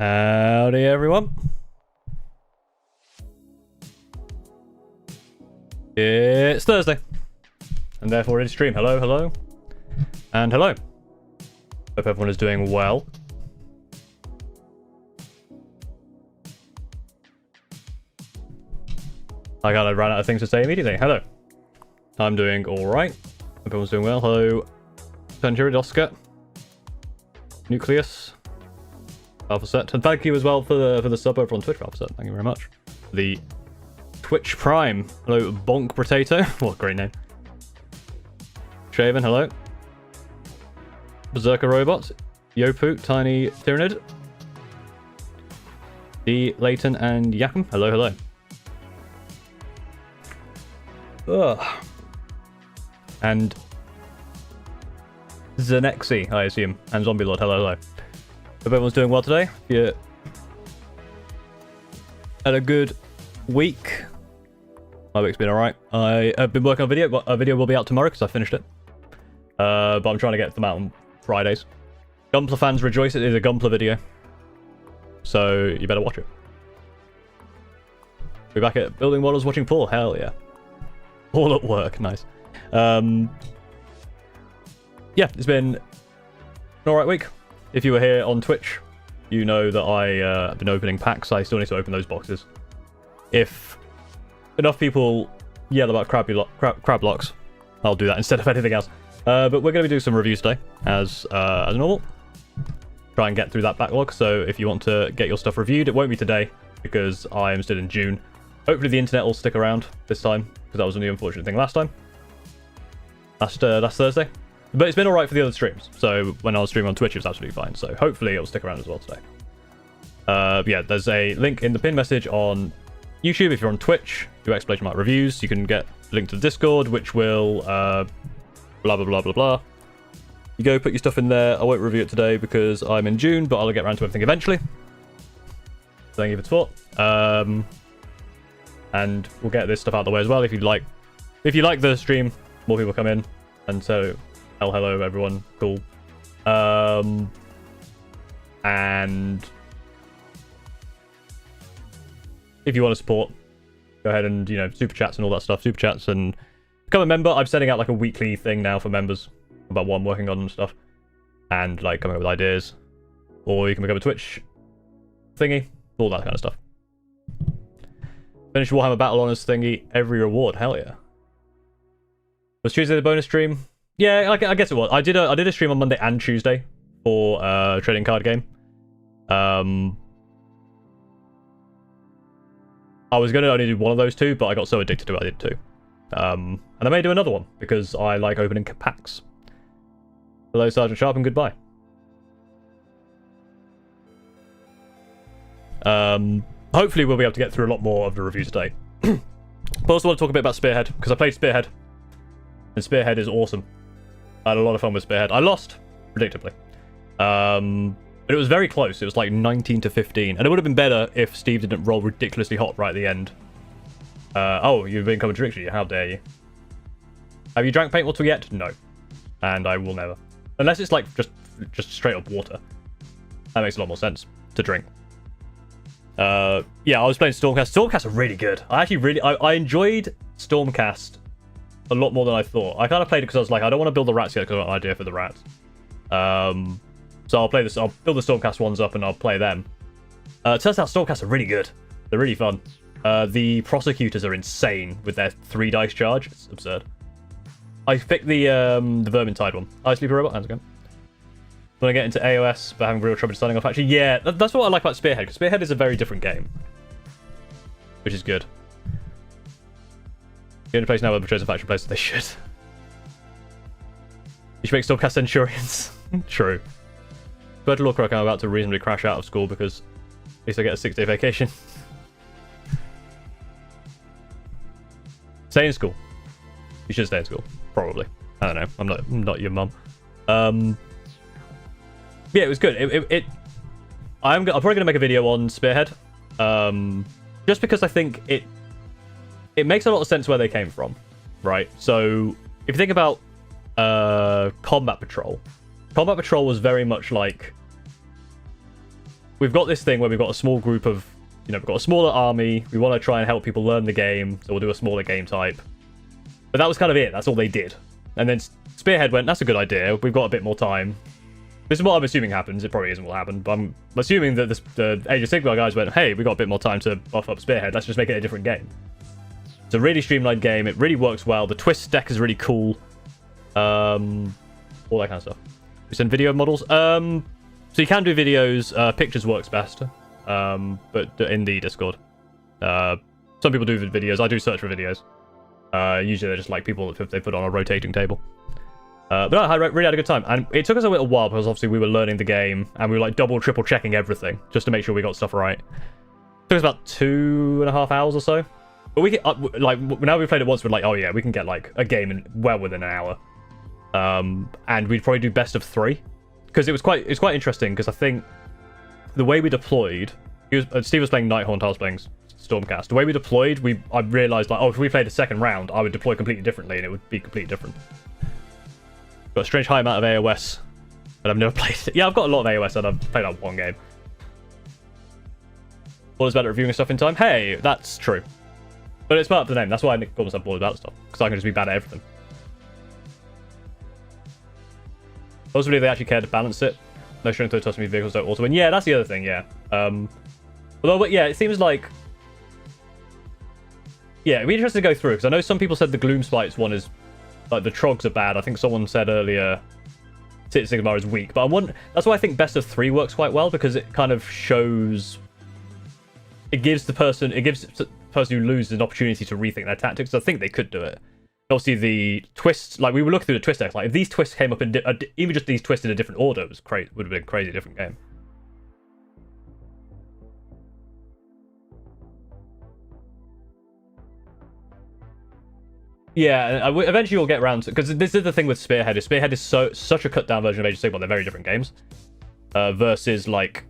Howdy, everyone. It's Thursday, and therefore it's stream. Hello, hello, and hello. Hope everyone is doing well. I kind of ran out of things to say immediately. Hello. I'm doing alright. Hope everyone's doing well. Hello, Century, Oscar, Nucleus, Alpha Set, and thank you as well for the sub over on Twitch, Alpha Set. Thank you very much. The Twitch Prime. Hello, Bonk Potato. What a great name. Shaven, hello. Berserker Robot, Yopu, Tiny Tyrannid, D. Layton, and Yakum. Hello, hello. Ugh. And Zenexi, I assume, and Zombie Lord. Hello, hello. Hope everyone's doing well today. Yeah. Had a good week. My week's been alright. I have been working on a video, but a video will be out tomorrow because I finished it. But I'm trying to get them out on Fridays. Gunpla fans rejoice, it is a Gunpla video. So you better watch it. We're back at building models watching Paul. Hell yeah. All at work, nice. Yeah, it's been an alright week. If you were here on Twitch, you know that I have been opening packs. I still need to open those boxes. If enough people yell about Crablox, I'll do that instead of anything else. But we're going to be doing some reviews today, as normal. Try and get through that backlog, so if you want to get your stuff reviewed, it won't be today, because I am still in June. Hopefully the internet will stick around this time, because that was the unfortunate thing last time. Last Thursday. But it's been alright for the other streams, so when I was streaming on Twitch it was absolutely fine, so hopefully it'll stick around as well today. Yeah, there's a link in the pin message on YouTube. If you're on Twitch, do exclamation mark reviews, you can get a link to the Discord, which will blah blah blah blah blah. You go put your stuff in there. I won't review it today because I'm in June, but I'll get around to everything eventually. Thank you for the support. And we'll get this stuff out of the way as well. If you like the stream, more people come in, and so hello everyone, cool. And if you want to support, go ahead and super chats and all that stuff, super chats and become a member. I'm setting out like a weekly thing now for members about what I'm working on and stuff, and like coming up with ideas. Or you can become a Twitch thingy, all that kind of stuff. Finish Warhammer Battle Honors thingy, every reward. Hell yeah. Was Tuesday the bonus stream? Yeah, I guess it was. I did a stream on Monday and Tuesday for trading card game. I was going to only do one of those two, but I got so addicted to it I did two. And I may do another one because I like opening packs. Hello, Sergeant Sharp, and goodbye. Hopefully we'll be able to get through a lot more of the review today. But I also want to talk a bit about Spearhead, because I played Spearhead. And Spearhead is awesome. I had a lot of fun with Spearhead. I lost, predictably. But it was very close. It was like 19 to 15. And it would have been better if Steve didn't roll ridiculously hot right at the end. Oh, you've been coming to drink, how dare you. Have you drank paint water yet? No. And I will never. Unless it's like just straight up water. That makes a lot more sense to drink. Yeah, I was playing Stormcast. Stormcast are really good. I enjoyed Stormcast a lot more than I thought. I kind of played it because I was like, I don't want to build the rats yet because I've got an idea for the rats. So I'll play this. I'll build the Stormcast ones up and I'll play them. Turns out Stormcast are really good. They're really fun. The prosecutors are insane with their 3 dice charge. It's absurd. I picked the Vermintide one. Hi, Sleepy Robot. How's it going? Want to get into AOS but having real trouble starting off? Actually, yeah, that's what I like about Spearhead, because Spearhead is a very different game, which is good. The only place now where the Betrayers of Faction places they should. You should make Stormcast Centurions. True. Bird Law Croak, I'm about to reasonably crash out of school because at least I get a 6-day vacation. Stay in school. You should stay in school, probably. I don't know. I'm not your mum. Yeah, it was good. I'm probably gonna make a video on Spearhead, just because I think it makes a lot of sense where they came from, right? So if you think about Combat Patrol was very much like we've got this thing where we've got a small group of, we've got a smaller army. We want to try and help people learn the game, so we'll do a smaller game type. But that was kind of it. That's all they did. And then Spearhead went, that's a good idea. We've got a bit more time. This is what I'm assuming happens. It probably isn't what happened, but I'm assuming that the Age of Sigmar guys went, hey, we got a bit more time to buff up Spearhead. Let's just make it a different game. It's a really streamlined game. It really works well. The twist deck is really cool. All that kind of stuff. We send video models. So you can do videos. Pictures works best. But in the Discord. Some people do videos. I do search for videos. Usually they're just like people that they put on a rotating table. But no, I really had a good time. And it took us a little while because obviously we were learning the game and we were like double, triple checking everything just to make sure we got stuff right. It took us about 2.5 hours or so. But we get, like, now we played it once, we're like, oh yeah, we can get like a game in well within an hour. And we'd probably do best of 3. Because it's quite interesting because I think the way we deployed, Steve was playing Nighthaunt, I was playing Stormcast. The way we deployed, I realized like, oh, if we played a second round, I would deploy completely differently and it would be completely different. Got a strange high amount of AOS, but I've never played it. Yeah, I've got a lot of AOS and I've played out one game. All is better at reviewing stuff in time. Hey, that's true. But it's part of the name. That's why I call myself All About stuff, because I can just be bad at everything. I also believe they actually care to balance it. No strength to autonomy vehicles don't auto win. Yeah, that's the other thing, yeah. Although, yeah, it seems like... Yeah, it'd be interesting to go through, because I know some people said the Gloom Splites one is... Like, the Trogs are bad. I think someone said earlier TCG Sigmar is weak. But that's why I think best of 3 works quite well, because it kind of shows... It gives the person who loses an opportunity to rethink their tactics. I think they could do it. Obviously, the twists, like, we were looking through the twist decks. Like, if these twists came up in... even just these twists in a different order would have been a crazy different game. Yeah, eventually you'll get around to... Because this is the thing with Spearhead. Spearhead is such a cut-down version of Age of Sigmar. They're very different games. Versus, like...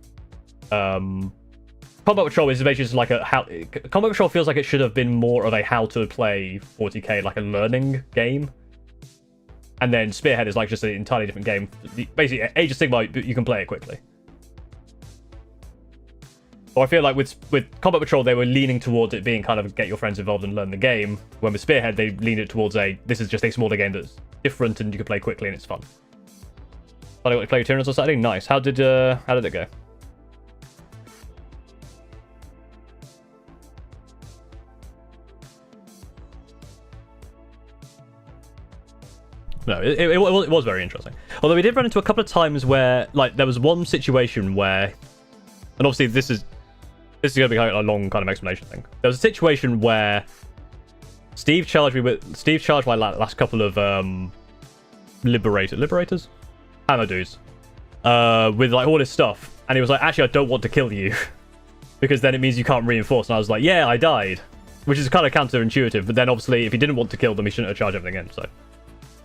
Combat Patrol is basically just like a... Combat Patrol feels like it should have been more of a how-to-play 40k, like a learning game. And then Spearhead is like just an entirely different game. Basically, Age of Sigmar, you can play it quickly. Or I feel like with Combat Patrol, they were leaning towards it being kind of get your friends involved and learn the game. When with Spearhead, they leaned it towards this is just a smaller game that's different and you can play quickly and it's fun. I got to play Tyrants on Saturday. Nice. How did it go? No, it was very interesting. Although we did run into a couple of times where, like, there was one situation where, and obviously this is going to be kind of a long kind of explanation thing. There was a situation where Steve charged my last couple of liberators, hammer dudes, with like all this stuff, and he was like, actually, I don't want to kill you because then it means you can't reinforce. And I was like, yeah, I died, which is kind of counterintuitive. But then obviously, if he didn't want to kill them, he shouldn't have charged everything in. So.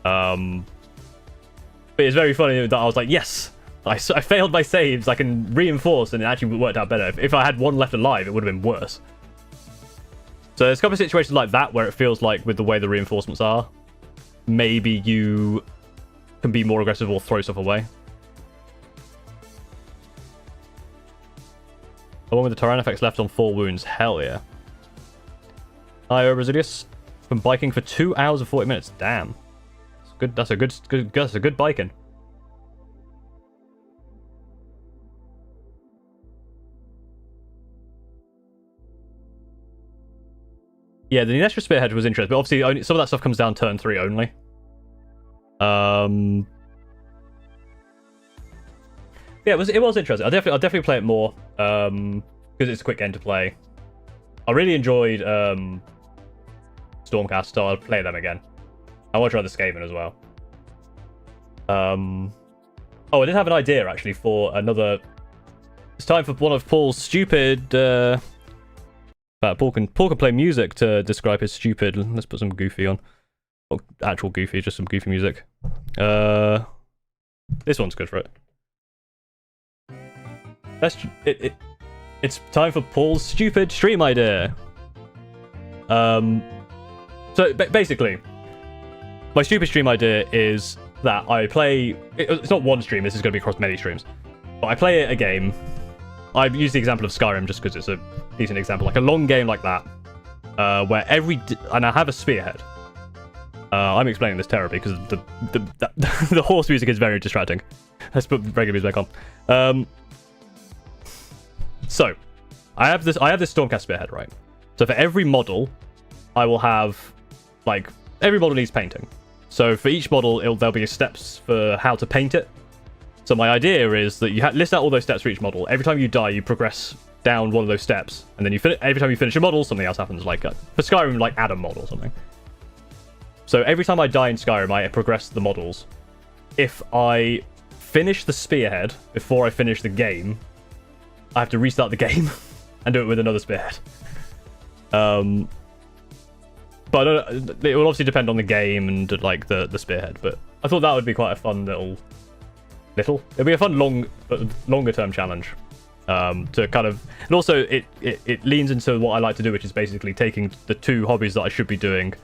But it's very funny that I was like, yes, I failed my saves, I can reinforce, and it actually worked out better. If I had one left alive, it would have been worse. So there's a couple of situations like that where it feels like with the way the reinforcements are, maybe you can be more aggressive or throw stuff away. The one with the Tyrann effects left on 4 wounds, hell yeah. Hi, Brazilius. Been biking for 2 hours and 40 minutes, damn. Good. That's a good biking. Yeah, the Nestra Spearhead was interesting, but obviously some of that stuff comes down turn 3 only. Yeah, it was interesting. I'll definitely play it more because it's a quick game to play. I really enjoyed Stormcast, so I'll play them again. I want to try the Skaven as well. Oh, I did have an idea actually for another. It's time for one of Paul's stupid. Paul can play music to describe his stupid. Let's put some Goofy on. Not actual Goofy, just some Goofy music. This one's good for it. It's time for Paul's stupid stream idea. So basically, my stupid stream idea is that I play... It's not one stream, this is going to be across many streams. But I play a game I've used the example of Skyrim just because it's a decent example. Like a long game like that, where and I have a Spearhead. I'm explaining this terribly because the horse music is very distracting. Let's put regular music back on. So I have this Stormcast Spearhead, right? So for every model, I will have, like, every model needs painting. So for each model, there'll be steps for how to paint it. So my idea is that you list out all those steps for each model. Every time you die, you progress down one of those steps, and then every time you finish a model, something else happens. Like for Skyrim, like add a model or something. So every time I die in Skyrim, I progress the models. If I finish the Spearhead before I finish the game, I have to restart the game and do it with another Spearhead. But it will obviously depend on the game and like the Spearhead. But I thought that would be quite a fun it'd be a fun longer term challenge. To kind of, and also it leans into what I like to do, which is basically taking the two hobbies that I should be doing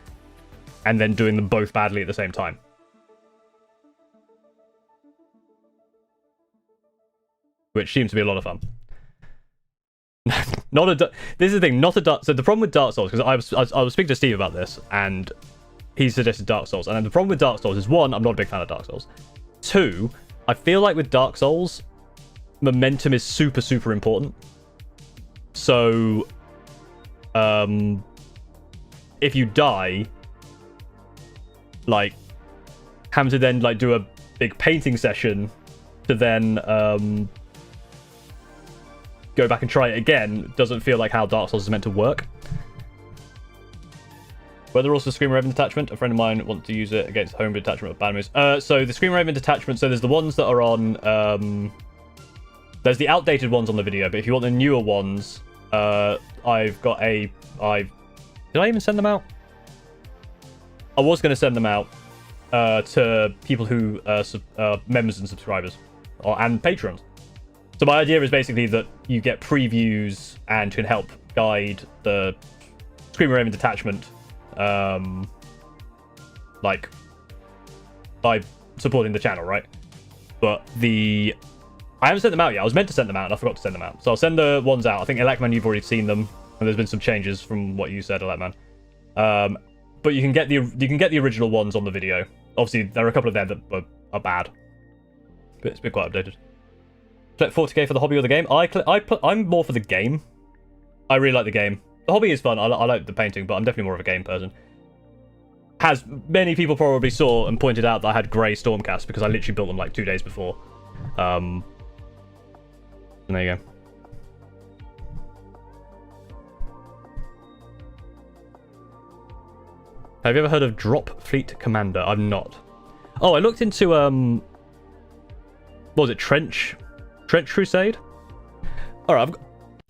and then doing them both badly at the same time. Which seems to be a lot of fun. This is the thing, not a Dark. So the problem with Dark Souls, because I was speaking to Steve about this, and he suggested Dark Souls. And the problem with Dark Souls is, one, I'm not a big fan of Dark Souls. Two, I feel like with Dark Souls, momentum is super, super important. So, if you die, like, having to then like do a big painting session to then go back and try it again doesn't feel like how Dark Souls is meant to work. Whether also Scream Raven Detachment, a friend of mine wants to use it against home detachment of bad moves. So the Scream Raven Detachment, so there's the ones that are on, there's the outdated ones on the video, but if you want the newer ones, I've got did I even send them out? I was going to send them out to people who members and subscribers, and patrons. So my idea is basically that you get previews and can help guide the Scream Raven Detachment, like by supporting the channel, right? But I haven't sent them out yet. I was meant to send them out and I forgot to send them out. So I'll send the ones out. I think Electman, you've already seen them, and there's been some changes from what you said, Electman. But you can get the original ones on the video. Obviously, there are a couple of there that are bad, but it's been quite updated. Collect 40k for the hobby or the game? I'm more for the game. I really like the game. The hobby is fun. I like the painting, but I'm definitely more of a game person. As many people probably saw and pointed out that I had grey Stormcast because I literally built them like 2 days before. And there you go. Have you ever heard of Drop Fleet Commander? I've not. Oh, I looked into what was it, Trench Crusade? All right,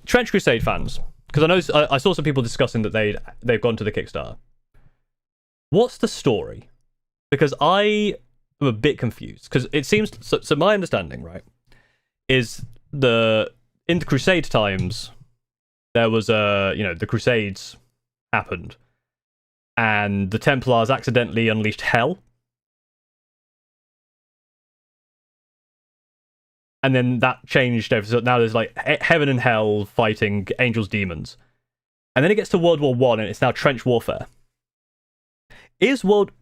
Trench Crusade fans, because I know I saw some people discussing that they've gone to the Kickstarter. What's the story? Because I am a bit confused. Because it seems so. My understanding, right, is in the Crusade times, there was the Crusades happened, and the Templars accidentally unleashed hell. And then that changed over. So now there's like heaven and hell fighting angels, demons. And then it gets to World War One, and it's now trench warfare. Is World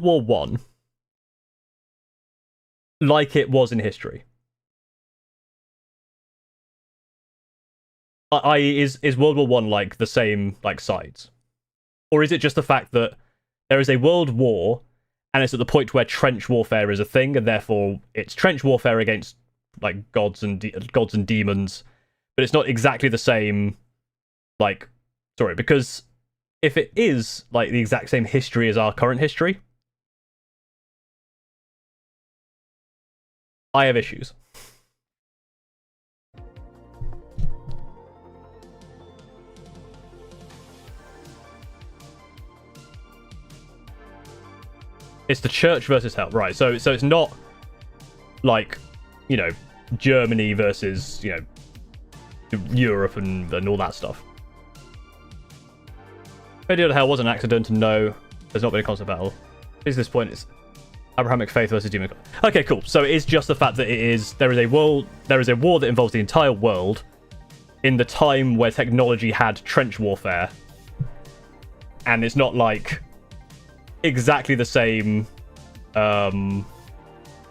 War One like it was in history? Is World War One like the same like sides? Or is it just the fact that there is a world war, and it's at the point where trench warfare is a thing, and therefore it's trench warfare against like gods and demons, but it's not exactly the same like story? Because if it is like the exact same history as our current history, I have issues. It's the church versus hell, right? So it's not like, Germany versus, Europe and all that stuff. Radio to Hell was an accident, and no, there's not been a constant battle. At this point, it's Abrahamic faith versus demon. Okay, cool. So it is just the fact that there is a war that involves the entire world, in the time where technology had trench warfare, and it's not like exactly the same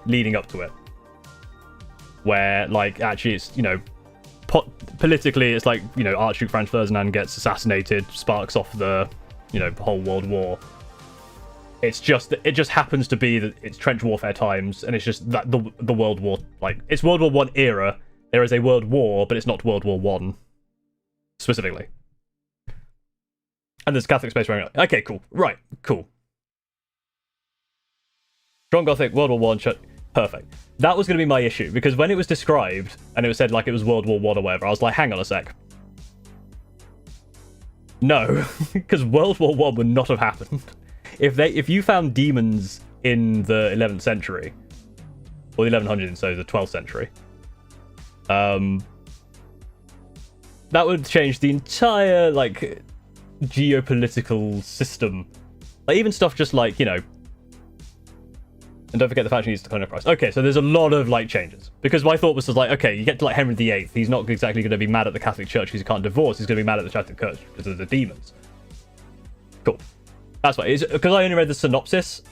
leading up to it, where like actually it's, you know, politically it's like, you know, Archduke Franz Ferdinand gets assassinated, sparks off the, you know, whole world war. It just happens to be that it's trench warfare times, and it's just that the World War, like, it's World War One era. There is a World War, but it's not World War One specifically. And there's Catholic space running. Okay, cool. Right, cool. Strong Gothic, World War One, perfect. That was going to be my issue, because when it was described and it was said like it was World War One or whatever, I was like, hang on a sec. No, because World War One would not have happened. If you found demons in the 11th century, or the 1100s, so the 12th century, that would change the entire, like, geopolitical system. Like, even stuff just like, you know, and don't forget the faction needs to kind of price. Okay, so there's a lot of, like, changes. Because my thought was just like, okay, you get to, like, Henry VIII, he's not exactly going to be mad at the Catholic Church because he can't divorce, he's going to be mad at the Catholic Church because of the demons. Cool. That's why. Because I only read the synopsis,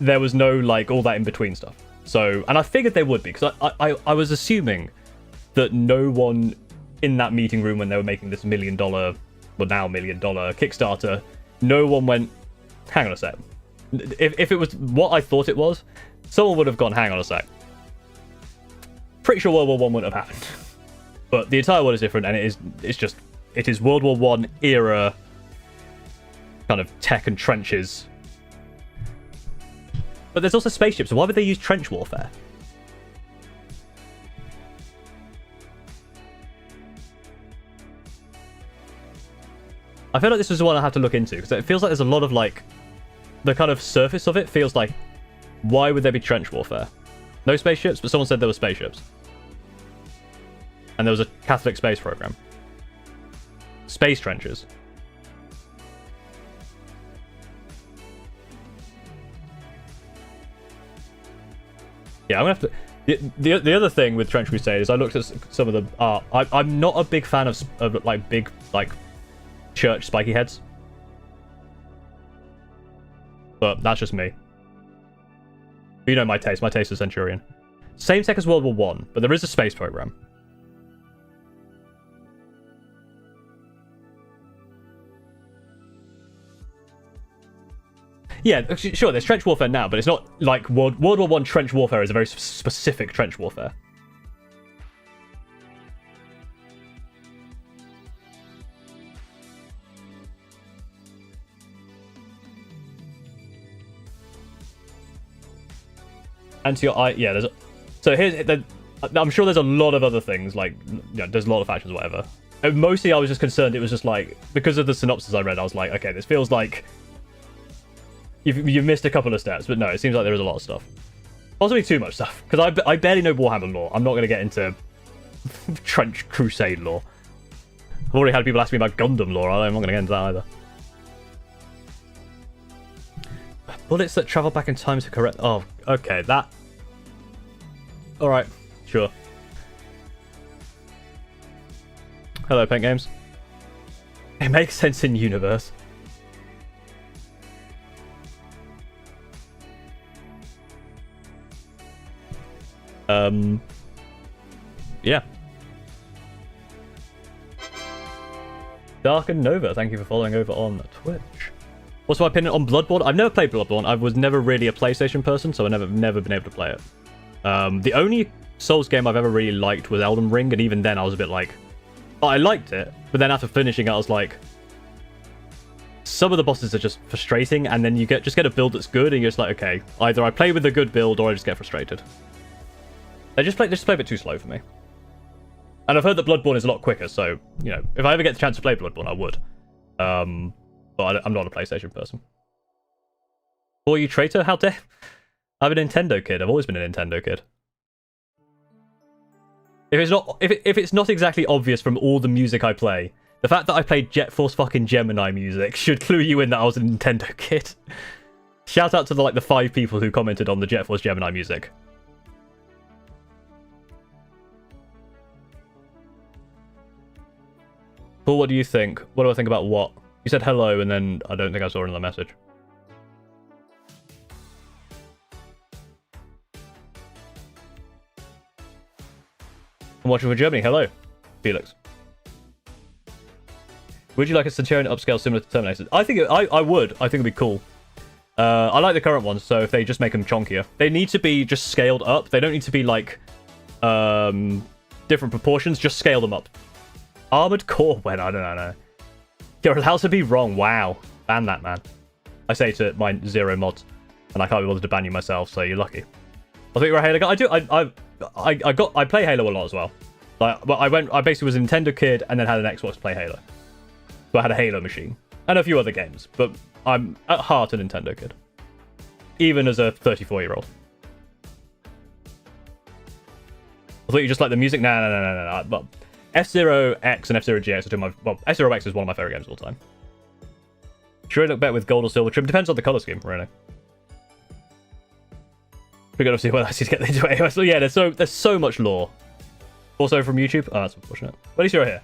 there was no, like, all that in-between stuff. So, and I figured they would be, because I was assuming that no one in that meeting room when they were making this $1 million, well, now $1 million Kickstarter, no one went, hang on a sec. If it was what I thought it was, someone would have gone, hang on a sec. Pretty sure World War One wouldn't have happened. But the entire world is different, and it is World War One era kind of tech and trenches. But there's also spaceships, so why would they use trench warfare? I feel like this is the one I have to look into, because it feels like there's a lot of, like, the kind of surface of it feels like, why would there be trench warfare? No spaceships, but someone said there were spaceships. And there was a Catholic space program. Space trenches. Yeah, I'm gonna have to. The other thing with Trench Crusade is I looked at some of the art. I'm not a big fan of like big, like, church spiky heads, but that's just me. You know my taste. My taste is Centurion. Same tech as World War One, but there is a space program. Yeah, sure, there's trench warfare now, but it's not like World War One trench warfare is a very specific trench warfare. And to your eye, yeah, there's... So here's... I'm sure there's a lot of other things, like, you know, there's a lot of factions or whatever. And mostly I was just concerned, it was just like, because of the synopsis I read, I was like, okay, this feels like you've missed a couple of steps, but no, it seems like there is a lot of stuff. Possibly too much stuff, because I barely know Warhammer lore. I'm not going to get into Trench Crusade lore. I've already had people ask me about Gundam lore. I'm not going to get into that either. Bullets that travel back in time to correct... Oh, okay, that... Alright, sure. Hello, Paint Games. It makes sense in universe. Yeah. Dark and Nova, thank you for following over on Twitch. What's my opinion on Bloodborne? I've never played Bloodborne. I was never really a PlayStation person, so I've never been able to play it. The only Souls game I've ever really liked was Elden Ring, and even then I was a bit like... Oh, I liked it, but then after finishing it, I was like... Some of the bosses are just frustrating, and then you just get a build that's good, and you're just like, okay, either I play with a good build, or I just get frustrated. They just play a bit too slow for me. And I've heard that Bloodborne is a lot quicker, so, you know, if I ever get the chance to play Bloodborne, I would. But I'm not a PlayStation person. Or you traitor? How dare... I'm a Nintendo kid. I've always been a Nintendo kid. If it's not exactly obvious from all the music I play, the fact that I played Jet Force fucking Gemini music should clue you in that I was a Nintendo kid. Shout out to the 5 people who commented on the Jet Force Gemini music. Paul, what do you think? What do I think about what? You said hello, and then I don't think I saw another message. I'm watching from Germany. Hello, Felix. Would you like a Centurion upscale similar to Terminator? I think I would. I think it'd be cool. I like the current ones, so if they just make them chonkier. They need to be just scaled up. They don't need to be like different proportions. Just scale them up. Armored core when I don't know. You're allowed to be wrong. Wow. Ban that, man. I say to my 0 mods, and I can't be bothered to ban you myself, so you're lucky. I think you're a Halo guy. I play Halo a lot as well. Like, I basically was a Nintendo kid and then had an Xbox to play Halo. So I had a Halo machine and a few other games, but I'm at heart a Nintendo kid, even as a 34-year-old. I thought you just like the music. No. But F-Zero X and F-Zero GX are two of my... Well, F-Zero X is one of my favorite games of all time. Should I look better with gold or silver trim? Depends on the color scheme, really. We're gonna see what else to get into it anyway. So yeah, there's so much lore. Also from YouTube. Oh, that's unfortunate. But at least you're here.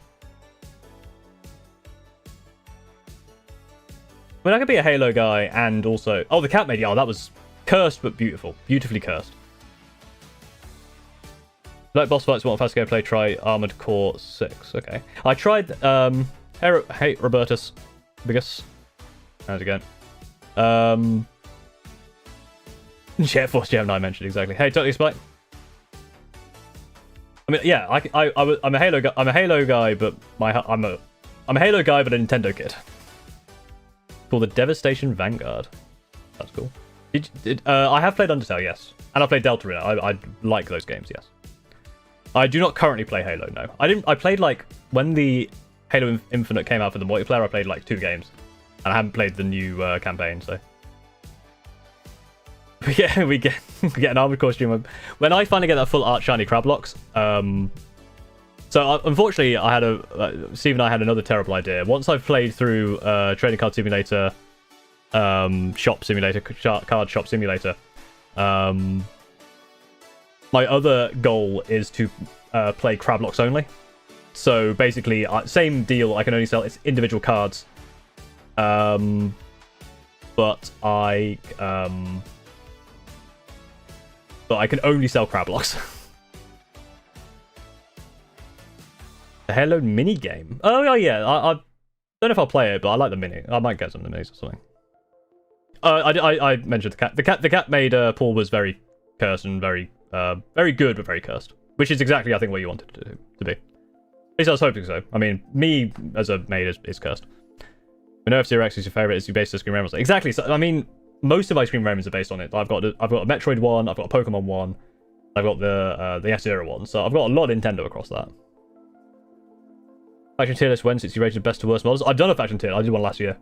I mean, I could be a Halo guy and also... Oh, the cat made... Oh, that was cursed but beautiful. Beautifully cursed. Like boss fights, want fast gameplay, try Armored Core 6. Okay. I tried... Hey, Robertus. Bigus. How's it going? Jet Force Gem 9 mentioned, exactly. Hey, totally Spike. I mean, yeah, I'm a Halo guy. I'm a Halo guy, but I'm a Halo guy, but a Nintendo kid. Called the Devastation Vanguard. That's cool. I have played Undertale, yes, and I played Deltarune. I like those games, yes. I do not currently play Halo. No, I didn't. I played like when the Halo Infinite came out for the multiplayer. I played like 2 games, and I haven't played the new campaign. So. Yeah, we get an Armored Core stream when I finally get that full art shiny Crablox. So unfortunately, I had Steve and I had another terrible idea. Once I've played through Trading Card Simulator, Shop Simulator, Card Shop Simulator, my other goal is to play Crablox only. So basically, same deal. I can only sell its individual cards, but I can only sell Crablox. The Halo mini game. Oh yeah, I don't know if I'll play it, but I like the mini. I might get some of the minis or something. I mentioned the cat. The cat made Paul was very cursed and very good, but very cursed, which is exactly I think what you wanted it to be. At least I was hoping so. I mean, me as a maid is cursed. We know F-Zero X is your favorite. Is you based on Scream Remnants? Exactly. So I mean, most of my Scream Remnants are based on it. I've got a Metroid one. I've got a Pokemon one. I've got the F-Zero one. So I've got a lot of Nintendo across that. Faction tier list when since you rated best to worst models. I've done a faction tier. I did one last year.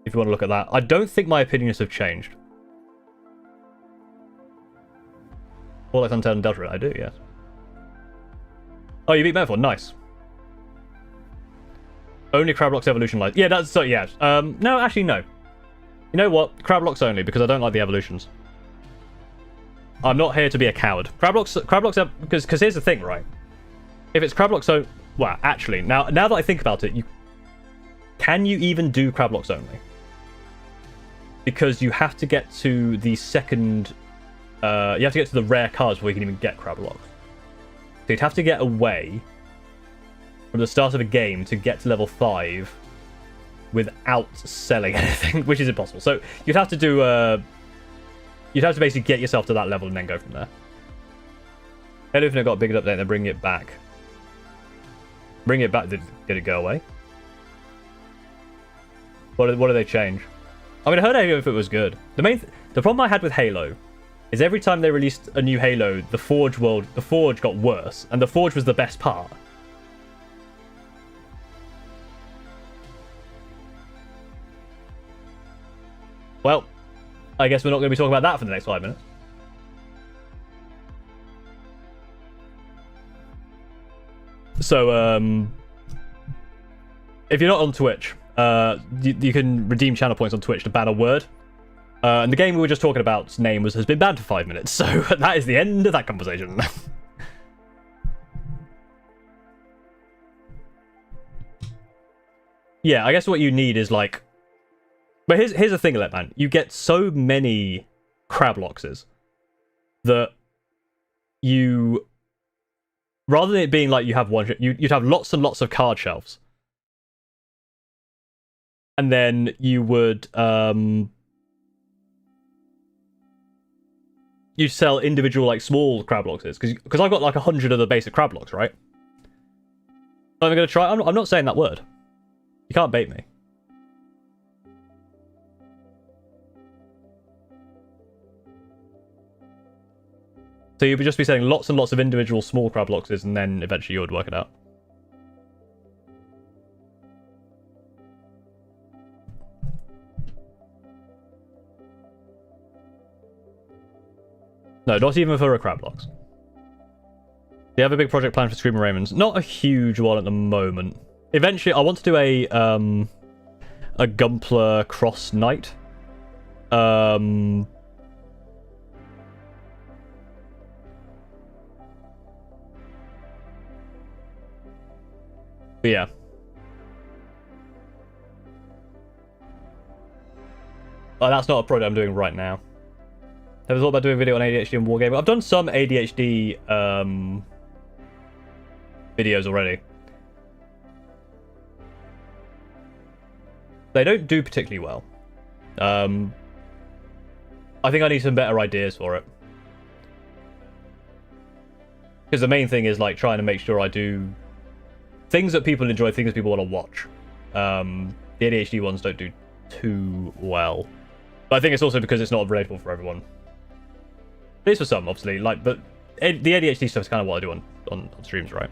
If you want to look at that, I don't think my opinions have changed. All like Untailed and Delta, I do, yes. Oh, you beat Metaphor, nice. Only Crablox Evolution light. Yeah, that's so. Yeah. No, actually, no. You know what? Crablox only because I don't like the evolutions. I'm not here to be a coward. Crablox, because here's the thing, right? If it's Crablox, so well, actually, now that I think about it, can you even do Crablox only? Because you have to get to the second, you have to get to the rare cards before you can even get Crablox. So you'd have to get away from the start of a game to get to level 5 without selling anything, which is impossible. So you'd have to do, you'd have to basically get yourself to that level and then go from there. Halo Infinite got a big update, they're bringing it back. Bring it back. Did it go away? What did they change? I mean, I heard Halo Infinite was good. The problem I had with Halo is every time they released a new Halo, the Forge got worse, and the Forge was the best part. Well, I guess we're not going to be talking about that for the next 5 minutes. So, if you're not on Twitch, you can redeem channel points on Twitch to ban a word. And the game we were just talking about's name has been banned for 5 minutes, so that is the end of that conversation. yeah, I guess what you need is like... But here's the thing, man. You get so many Crabloxes that you... Rather than it being like you have one... You'd have lots and lots of card shelves. And then you would... you sell individual, like, small Crabloxes. Because I've got, like, 100 of the basic Crablox, right? I'm going to try... I'm not saying that word. You can't bait me. So you'd just be selling lots and lots of individual small Crabloxes, and then eventually you would work it out. No, not even for a Crablox. Do you have a big project plan for Screamer Raymonds? Not a huge one at the moment. Eventually, I want to do a Gumpler Cross Knight. But yeah. Oh, that's not a project I'm doing right now. Never thought about doing a video on ADHD and Wargaming. I've done some ADHD videos already. They don't do particularly well. I think I need some better ideas for it. Because the main thing is like trying to make sure I do things that people enjoy, things that people want to watch. The ADHD ones don't do too well. But I think it's also because it's not relatable for everyone. It is for some, obviously. Like, but the ADHD stuff is kind of what I do on streams, right?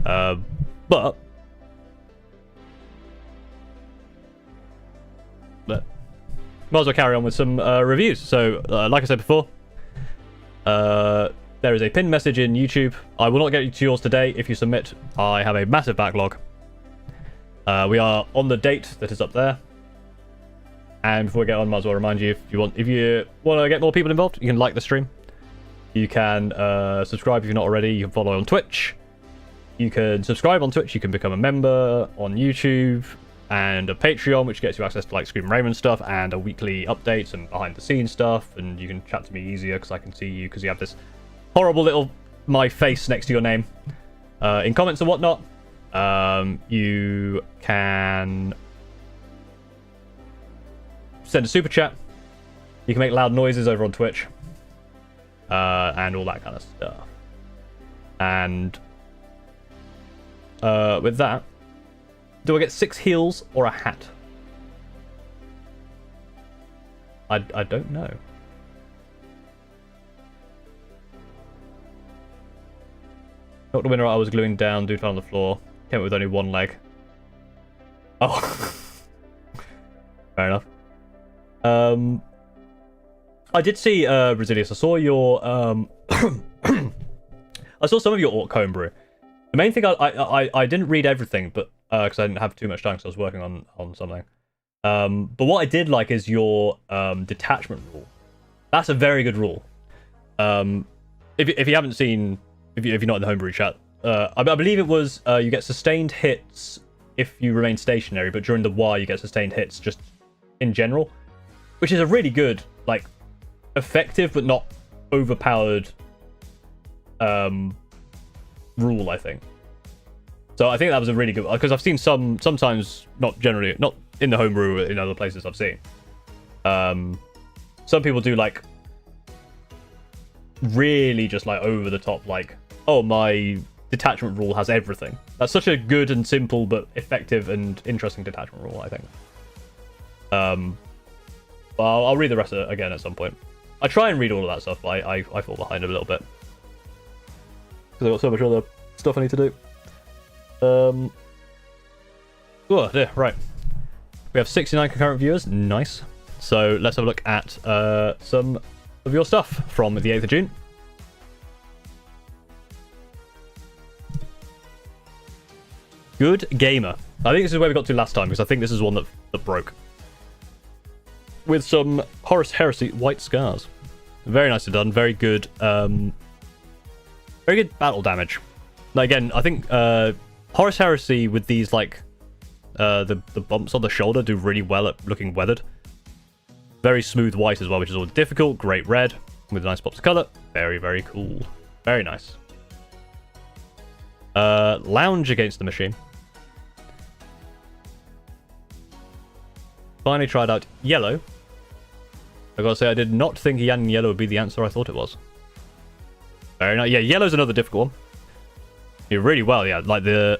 But might as well carry on with some reviews. So, like I said before, there is a pinned message in YouTube. I will not get to yours today if you submit. I have a massive backlog. We are on the date that is up there. And before we get on, might as well remind you, if you want to get more people involved, you can like the stream. You can subscribe if you're not already. You can follow on Twitch. You can subscribe on Twitch. You can become a member on YouTube. And a Patreon, which gets you access to like Scream Raymond stuff and a weekly updates and behind the scenes stuff. And you can chat to me easier because I can see you because you have this horrible little my face next to your name in comments and whatnot. You can send a super chat. You can make loud noises over on Twitch and all that kind of stuff. And with that, do I get 6 heals or a hat? I don't know. Not the winner. I was gluing down. Dude fell on the floor. Came up with only one leg. Oh. Fair enough. I did see Resilius. I saw your I saw some of your Orc homebrew. The main thing I didn't read everything, but because I didn't have too much time because I was working on something. But what I did like is your detachment rule. That's a very good rule. If you haven't seen, if you're not in the homebrew chat, I believe it was you get sustained hits if you remain stationary, but during the war you get sustained hits just in general, which is a really good, like, effective but not overpowered rule, I think. So I think that was a really good, because I've seen sometimes, not in the homebrew, in other places I've seen. Some people do like really just like over the top, like, oh, my detachment rule has everything. That's such a good and simple but effective and interesting detachment rule, I think. I'll read the rest of it again at some point. I try and read all of that stuff, but I fall behind a little bit because I've got so much other stuff I need to do. Oh dear, right. We have 69 concurrent viewers. Nice. So let's have a look at some of your stuff from the 8th of June. Good Gamer. I think this is where we got to last time, because I think this is one that broke. With some Horus Heresy White Scars. Very nicely done. Very good. Very good battle damage. Now again, I think Horus Heresy with these, like, the bumps on the shoulder do really well at looking weathered. Very smooth white as well, which is always difficult. Great red with nice pops of color. Very, very cool. Very nice. Lounge against the machine. Finally tried out yellow. I gotta say, I did not think Yan and yellow would be the answer I thought it was. Very nice. Yeah, yellow's another difficult one. You really well, yeah. Like the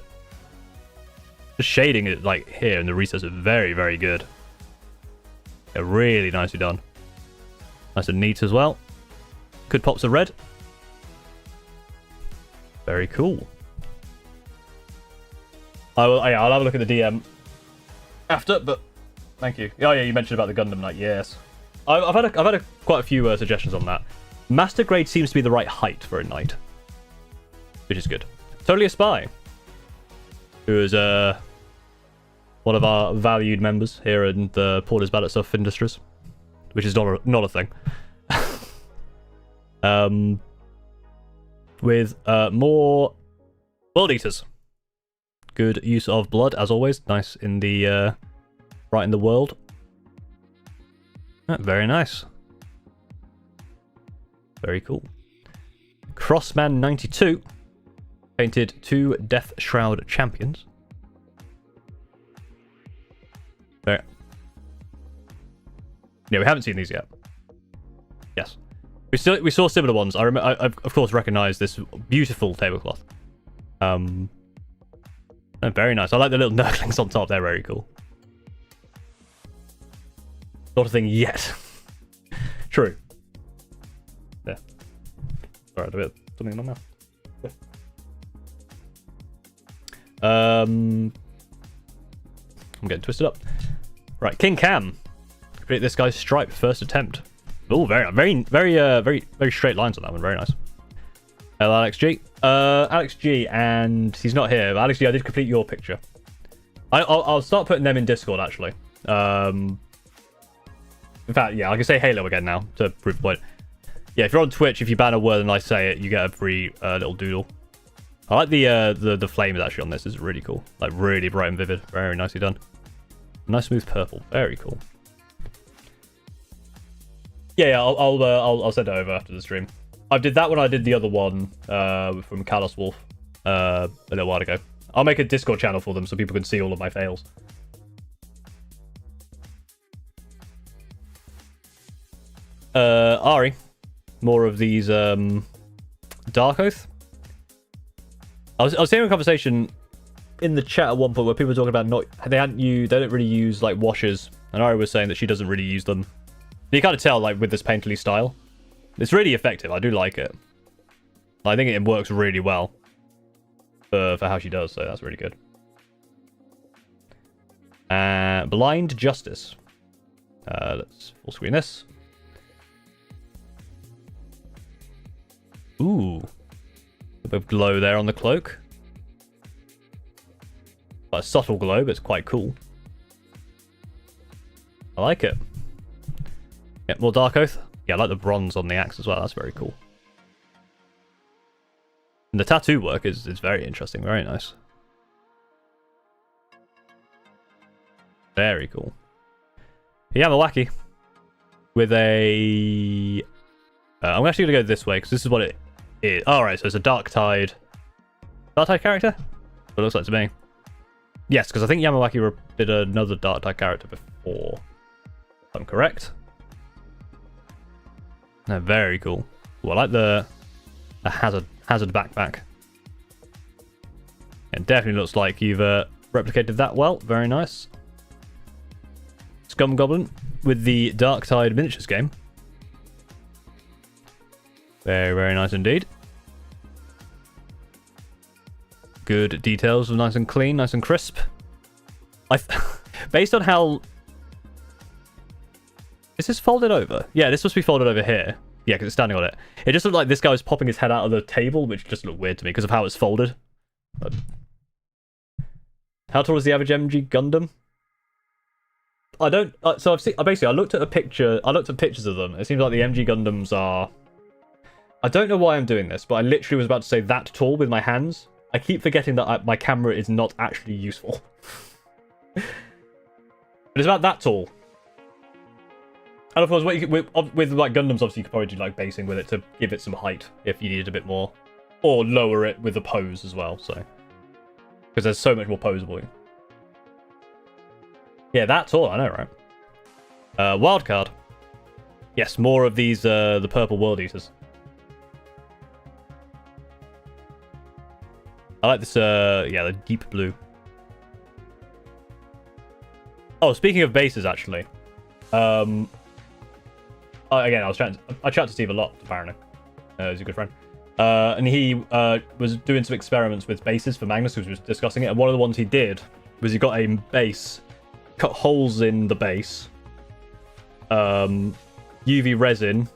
shading, is like here in the recess, is very, very good. Yeah, really nicely done. Nice and neat as well. Good pops of red. Very cool. I'll have a look at the DM after, but thank you. Oh yeah, you mentioned about the Gundam Knight. Yes, I've had quite a few suggestions on that. Master grade seems to be the right height for a knight, which is good. Totally a Spy, who is one of our valued members here in the Porter's Ballot Stuff Industries, which is not a thing. With more World Eaters. Good use of blood, as always. Nice in the right in the world. Very nice. Very cool. Crossman 92 painted 2 Death Shroud champions. There. Yeah, we haven't seen these yet. Yes, we saw similar ones. I of course recognize this beautiful tablecloth. Very nice. I like the little nurglings on top. They're very cool. Not a thing yet. True. Yeah. Sorry, I had a bit of something in my mouth. I'm getting twisted up. Right, King Cam. Complete this guy's stripe first attempt. Oh, very straight lines on that one. Very nice. Hello, Alex G. Alex G, and he's not here. But Alex G, I did complete your picture. I'll start putting them in Discord, actually. In fact, yeah, I can say Halo again now to prove the point. Yeah, if you're on Twitch, if you ban a word and I say it, you get a free little doodle. I like the flames actually on this. This is really cool. Like really bright and vivid. Very nicely done. Nice smooth purple. Very cool. Yeah, I'll send it over after the stream. I did that when I did the other one from Kalos Wolf a little while ago. I'll make a Discord channel for them so people can see all of my fails. Ari, more of these Dark Oath. I was hearing a conversation in the chat at one point where people were talking about they don't really use like washes, and Ari was saying that she doesn't really use them. You kind of tell like with this painterly style. It's really effective. I do like it. I think it works really well for how she does, so that's really good. Blind Justice. Let's full screen this. Ooh. A bit of glow there on the cloak. A subtle glow, but it's quite cool. I like it. Yeah, more Dark Oath. Yeah, I like the bronze on the axe as well. That's very cool. And the tattoo work is very interesting. Very nice. Very cool. Yamawaki. With a... I'm actually going to go this way, because this is what it is. Alright, so it's a Dark Tide character? What it looks like to me. Yes, because I think Yamawaki did another Dark Tide character before. If I'm correct. No, very cool. Ooh, I like the hazard backpack. It definitely looks like you've replicated that well. Very nice. Scum Goblin with the Dark Tide miniatures game. Very, very nice indeed. Good details, nice and clean, nice and crisp. Based on how... Is this folded over? Yeah, this must be folded over here. Yeah, because it's standing on it. It just looked like this guy was popping his head out of the table, which just looked weird to me because of how it's folded. But... How tall is the average MG Gundam? I don't... so I've seen... Basically, I looked at pictures of them. It seems like the MG Gundams are... I don't know why I'm doing this, but I literally was about to say that tall with my hands. I keep forgetting that my camera is not actually useful. it's about that tall. And of course, what you could, with like Gundams, obviously you could probably do like basing with it to give it some height if you needed a bit more, or lower it with the pose as well. So because there's so much more poseable. Yeah, that's all I know, right? Wild card. Yes, more of these the purple world eaters. I like this. Yeah, the deep blue. Oh, speaking of bases, actually. Again, I chat to Steve a lot, apparently. He's a good friend. And he was doing some experiments with bases for Magnus, who was discussing it. And one of the ones he did was he got a base, cut holes in the base, UV resin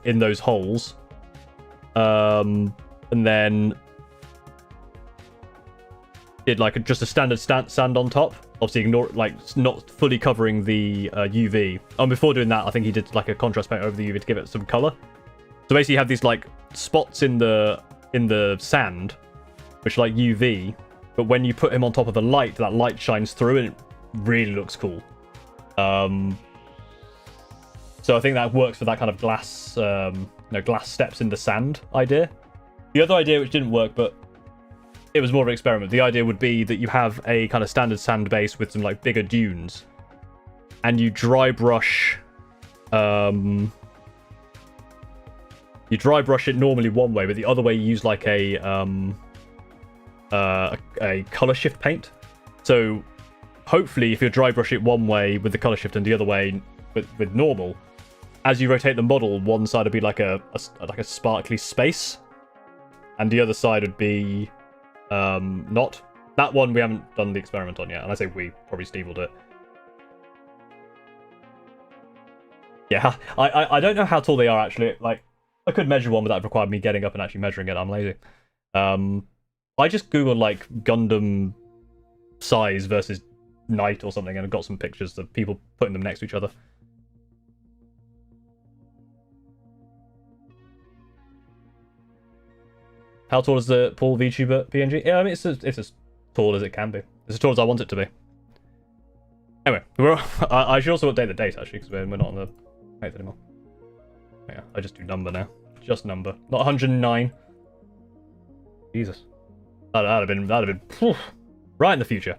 in those holes, and then did like just a standard sand on top. Obviously, ignore like not fully covering the UV. And before doing that, I think he did like a contrast paint over the UV to give it some color. So basically, you have these like spots in the sand, which are like UV. But when you put him on top of the light, that light shines through, and it really looks cool. So I think that works for that kind of glass, glass steps in the sand idea. The other idea, which didn't work, but it was more of an experiment. The idea would be that you have a kind of standard sand base with some like bigger dunes, and you dry brush. You dry brush it normally one way, but the other way you use like a color shift paint. So hopefully, if you dry brush it one way with the color shift and the other way with normal, as you rotate the model, one side would be like a sparkly space, and the other side would be not. That one we haven't done the experiment on yet, and I say we, probably Steve will do it. Yeah, I don't know how tall they are actually. Like, I could measure one, but that would require me getting up and actually measuring it. I'm lazy. I just googled like Gundam size versus Knight or something, and got some pictures of people putting them next to each other. How tall is the Paul VTuber PNG? Yeah, I mean, it's as tall as it can be. It's as tall as I want it to be. Anyway, I should also update the date, actually, because we're not on the 8th anymore. Yeah, I just do number now. Just number. Not 109. Jesus. That'd have been phew, right in the future.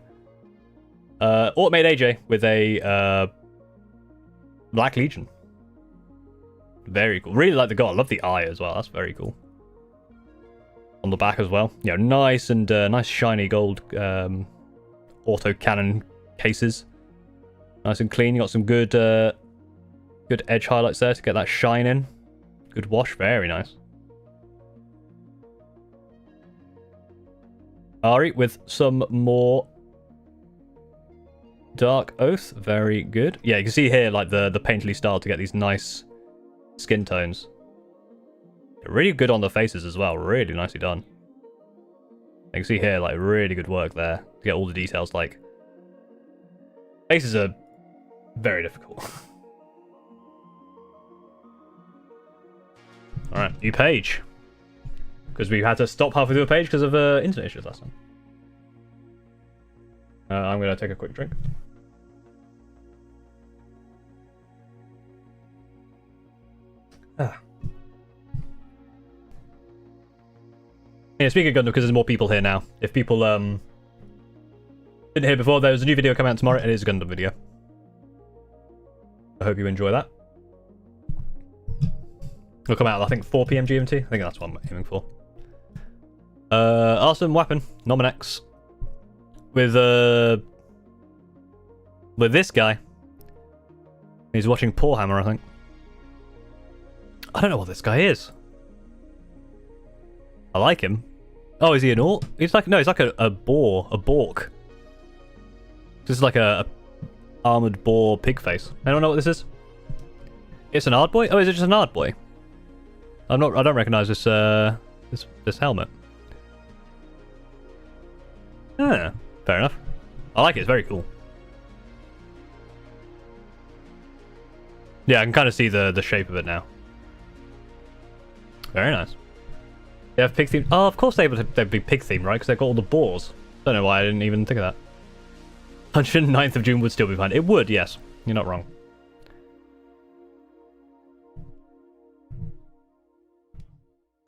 Automate AJ with a Black Legion. Very cool. Really like the god. I love the eye as well. That's very cool. On the back as well. You know, nice and nice shiny gold auto cannon cases. Nice and clean. You got some good good edge highlights there to get that shine in. Good wash. Very nice. Ari with some more Dark Oath. Very good. Yeah, you can see here like the painterly style to get these nice skin tones. Really good on the faces as well. Really nicely done. You can see here like really good work there to get all the details. Like, faces are very difficult. Alright, new page. Because we had to stop halfway through a page because of internet issues last time. I'm going to take a quick drink. Yeah, speaking of Gundam, because there's more people here now. If people didn't hear before, there's a new video coming out tomorrow. It is a Gundam video. I hope you enjoy that. It'll come out, I think, 4 PM GMT. I think that's what I'm aiming for. Awesome weapon, Nominex. With this guy. He's watching Paw Hammer, I think. I don't know what this guy is. I like him. Oh, is he an orc? He's like, no, he's like a boar, a bork. This is like a armored boar pig face. Anyone know what this is? It's an ard boy? Oh, is it just an ard boy? I don't recognize this this helmet. Ah, fair enough. I like it, it's very cool. Yeah, I can kind of see the shape of it now. Very nice. They have pig theme. Oh, of course they'd be pig themed, right? Because they've got all the boars. Don't know why I didn't even think of 109th of June would still be fine. It would, yes. You're not wrong.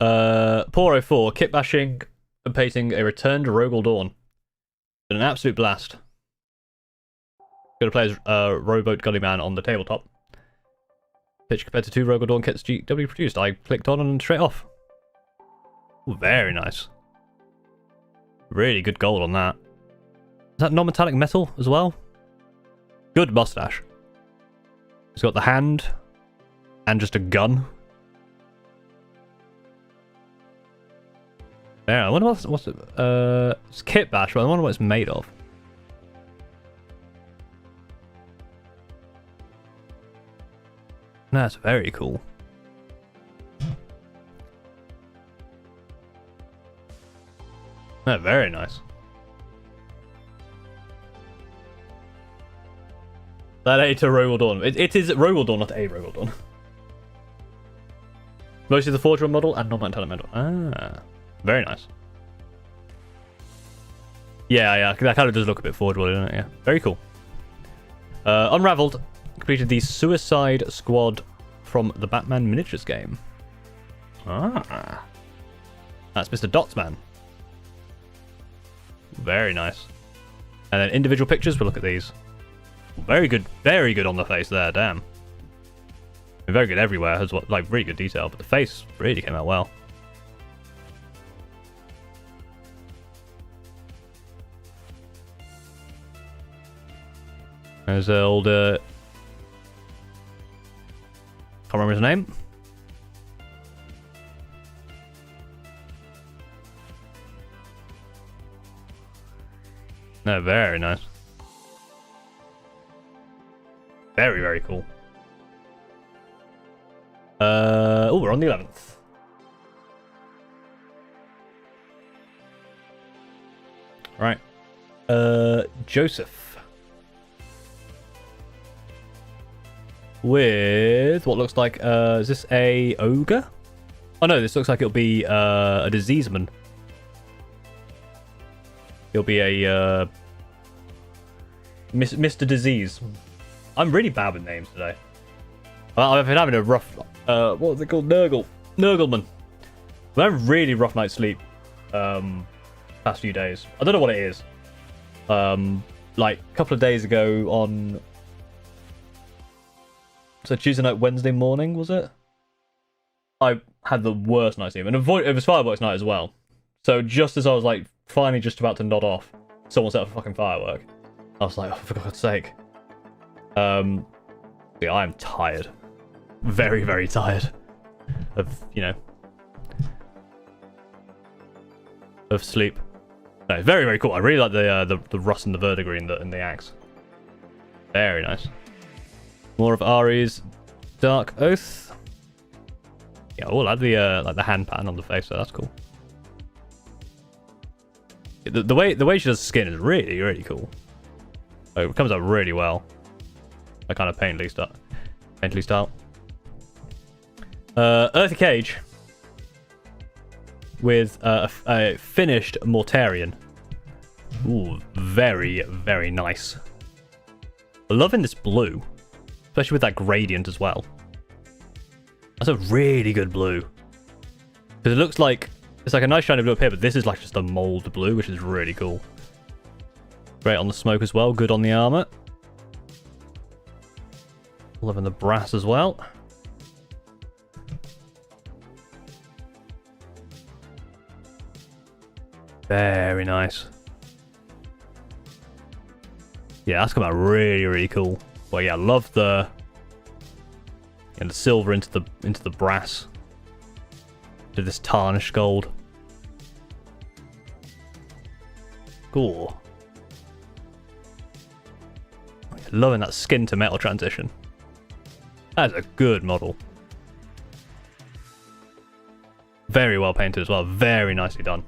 Poro 4, kit bashing and painting a returned Rogel Dawn. Been an absolute blast. Gonna play as Rowboat Gully Man on the tabletop. Pitch compared to 2 Rogel Dawn kits GW produced. I clicked on and straight off. Ooh, very nice. Really good gold on that. Is that non-metallic metal as well? Good mustache. He's got the hand and just a gun. Yeah, I wonder what's it. It's kit bash, but I wonder what it's made of. That's very cool. Yeah, very nice. That A to Rogel Dawn. It is Rogel Dawn, not a Rogel Dawn. Mostly the Forge One model and non-metallic metal. Ah. Very nice. Yeah, that kind of does look a bit forgeable, doesn't it? Yeah, very cool. Unraveled completed the Suicide Squad from the Batman Miniatures game. Ah, that's Mr. Dotsman. Very nice. And then individual pictures. We'll look at these. Very good on the face there. Damn. Very good everywhere. Has like really good detail, but the face really came out well. There's an old, can't remember his name. No, very nice. Very, very cool. Oh, we're on the 11th. Right. Joseph. With what looks like, is this a ogre? Oh no, this looks like it'll be a diseaseman. It'll be a Mr. Disease. I'm really bad with names today. I've been having a rough, what was it called? Nurgleman. I've had a really rough night's sleep past few days. I don't know what it is. Like a couple of days ago on... So Tuesday night, Wednesday morning, was it? I had the worst night's sleep. And it was fireworks night as well. So just as I was like finally just about to nod off, someone set up a fucking firework. I was like, oh, for God's sake. Yeah, I'm tired. Very, very tired. Of, you know... of sleep. No, very, very cool. I really like the rust and the verdigris in the axe. Very nice. More of Ari's Dark Oath. Yeah, oh, I like the hand pattern on the face, so that's cool. The way she does skin is really, really cool. Oh, it comes out really well. That kind of painterly style. Earthy Cage with a finished Mortarion. Ooh, very, very nice. Loving this blue. Especially with that gradient as well. That's a really good blue. Because it looks like... It's like a nice shiny blue up here, but this is like just a mold blue, which is really cool. Great on the smoke as well. Good on the armor. Loving the brass as well. Very nice. Yeah, that's come out really, really cool. Well, yeah, I love the silver into the brass. To this tarnished gold. Cool. Loving that skin to metal transition. That is a good model. Very well painted as well. Very nicely done.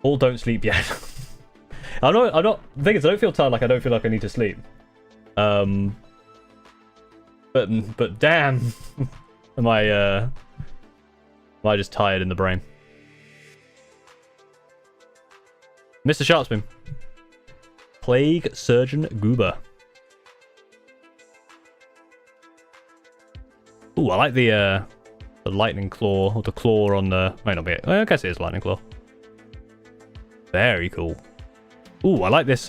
All don't sleep yet. I'm not. The thing is, I don't feel tired. Like I don't feel like I need to sleep. But damn, am I just tired in the brain? Mr. Sharpspoon. Plague Surgeon Goober. Ooh, I like the lightning claw, or the claw on the... Might not be it. I guess it is lightning claw. Very cool. Ooh, I like this,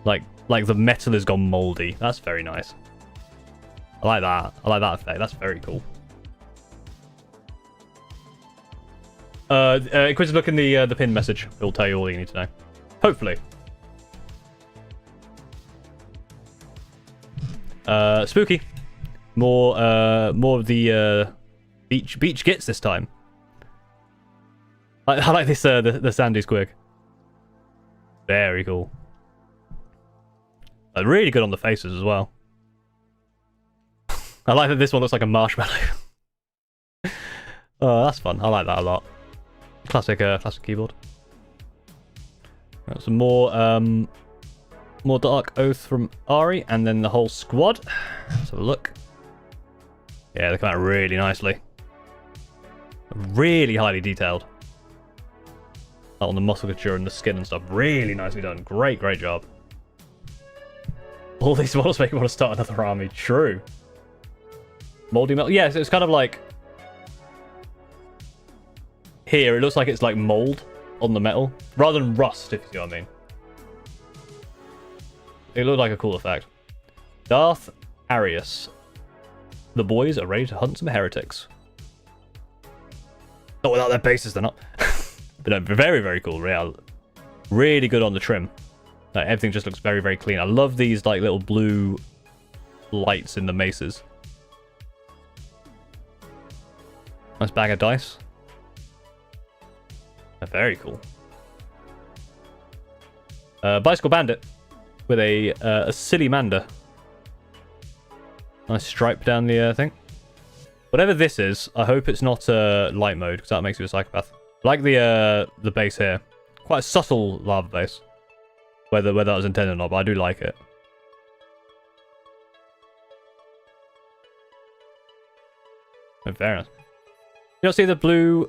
like the metal has gone moldy. That's very nice. I like that. I like that effect. That's very cool. Quiz, look in the pinned message. It'll tell you all you need to know. Hopefully. Spooky. More of the beach gits this time. I like this the sandy squig. Very cool. Really good on the faces as well. I like that this one looks like a marshmallow. Oh, that's fun. I like that a lot. Classic keyboard. Got some more Dark Oath from Ari, and then the whole squad. Let's have a look. Yeah, they come out really nicely. Really highly detailed. On the musculature and the skin and stuff. Really nicely done. Great job. All these models make me want to start another army. True. Moldy metal. Yeah, so it's kind of like... Here, it looks like it's like mold on the metal. Rather than rust, if you see what I mean. It looked like a cool effect. Darth Arius. The boys are ready to hunt some heretics. Not without their bases, they're not. But no, very cool. Really good on the trim. Everything just looks very clean. I love these like little blue lights in the maces. Nice bag of dice. Very cool. Bicycle Bandit with a silly Mander. Nice stripe down the thing. Whatever this is, I hope it's not light mode, because that makes you a psychopath. I like the base here. Quite a subtle lava base. Whether that was intended or not, but I do like it. Oh, very nice. You don't see the blue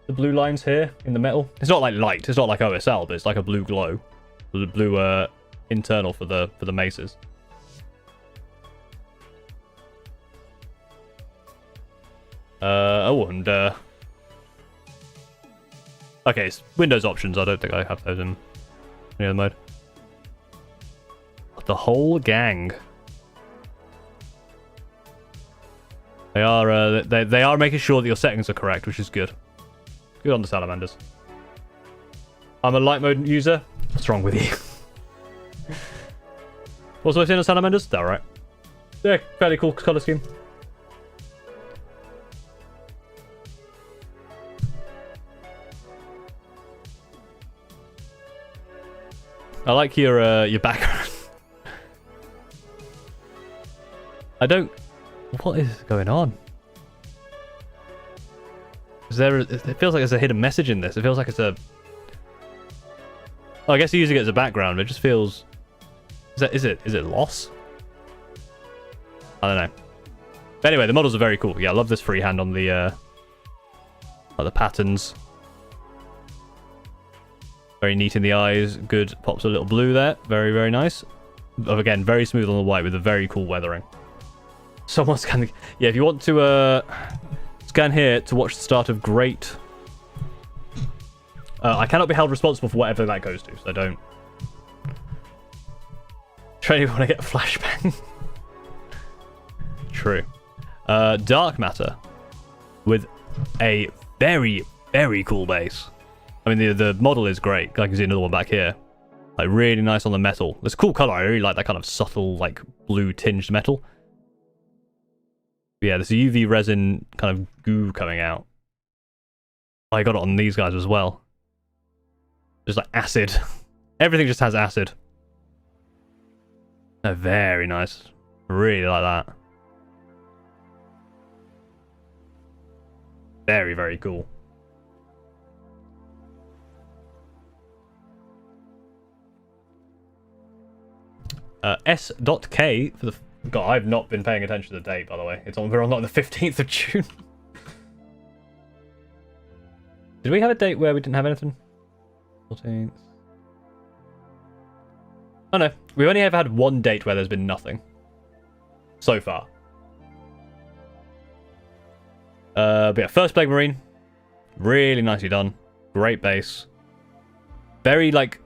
lines here in the metal? It's not like light. It's not like OSL, but it's like a blue glow. The blue internal for the maces. Okay, it's Windows options. I don't think I have those in any other mode. The whole gang. They are making sure that your settings are correct, which is good. Good on the salamanders. I'm a light mode user. What's wrong with you? Also, I've seen the salamanders. They're alright. Yeah, fairly cool color scheme. I like your background. I don't... What is going on? Is there... It feels like there's a hidden message in this. It feels like it's a... Oh, I guess you're using it as a background, but it just feels... Is it loss? I don't know. But anyway, the models are very cool. Yeah, I love this freehand on the patterns. Very neat in the eyes. Good. Pops a little blue there. Very nice. Again, very smooth on the white with a very cool weathering. Someone's scanning. Yeah, if you want to scan here to watch the start of Great... I cannot be held responsible for whatever that goes to, so don't... Trying to want to get a flashbang. True. Dark Matter. With a very cool base. I mean, the model is great. I can see another one back here. Like, really nice on the metal. It's a cool color. I really like that kind of subtle, like, blue tinged metal. But yeah, there's a UV resin kind of goo coming out. I got it on these guys as well. Just like acid. Everything just has acid. Oh, very nice. Really like that. Very cool. S.K for the... God, I've not been paying attention to the date, by the way. We're on like the 15th of June. Did we have a date where we didn't have anything? 14th. Oh no, we've only ever had one date where there's been nothing. So far. But yeah, first Plague Marine. Really nicely done. Great base. Very, like,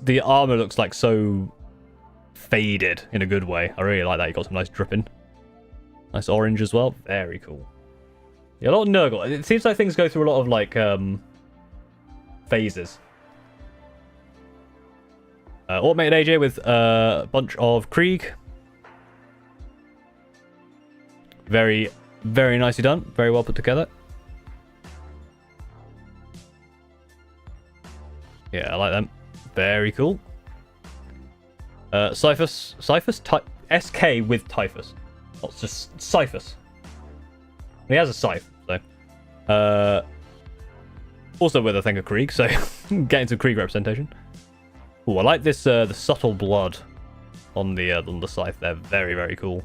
the armor looks like so faded in a good way. I really like that. You got some nice dripping. Nice orange as well. Very cool. Yeah, a lot of Nurgle. It seems like things go through a lot of, like, phases. Automated AJ with a bunch of Krieg. Very, very nicely done. Very well put together. Yeah, I like them. Very cool. Cyphus. SK with Typhus. Not just Cyphus. He has a scythe, so. Also with, I think, a Krieg, so getting some Krieg representation. Oh, I like this, the subtle blood on the scythe there. Very, very cool.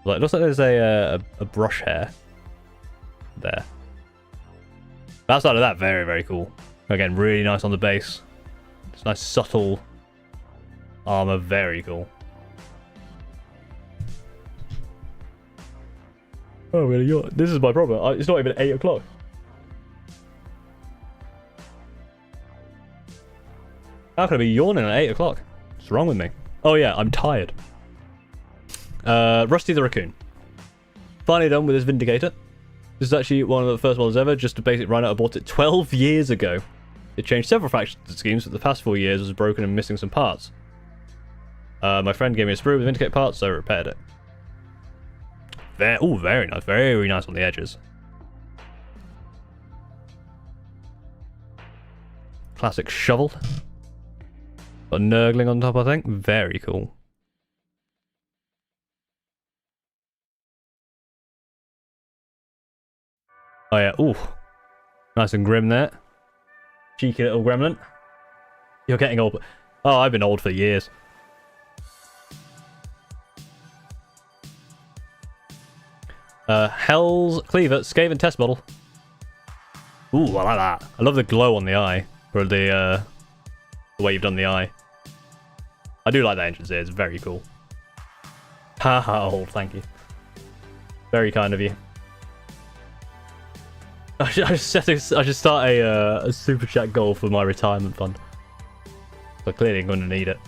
Like, it looks like there's a brush hair there. But outside of that, very, very cool. Again, really nice on the base. It's nice, subtle armor. Very cool. Oh, really? This is my problem. It's not even 8 o'clock. How can I be yawning at 8 o'clock? What's wrong with me? Oh yeah, I'm tired. Rusty the Raccoon. Finally done with this Vindicator. This is actually one of the first ones ever. Just a basic run out. I bought it 12 years ago. It changed several faction schemes, but the past 4 years was broken and missing some parts. My friend gave me a sprue with Vindicate parts, so I repaired it. Oh, very nice. Very nice on the edges. Classic shovel. Got Nurgling on top, I think. Very cool. Oh yeah, ooh. Nice and grim there. Cheeky little gremlin. You're getting old. Oh, I've been old for years. Hell's Cleaver, Skaven test model. Ooh, I like that. I love the glow on the eye. For the way you've done the eye. I do like that entrance here. It's very cool. Haha, old, thank you. Very kind of you. I should start a super chat goal for my retirement fund. So clearly I'm going to need it.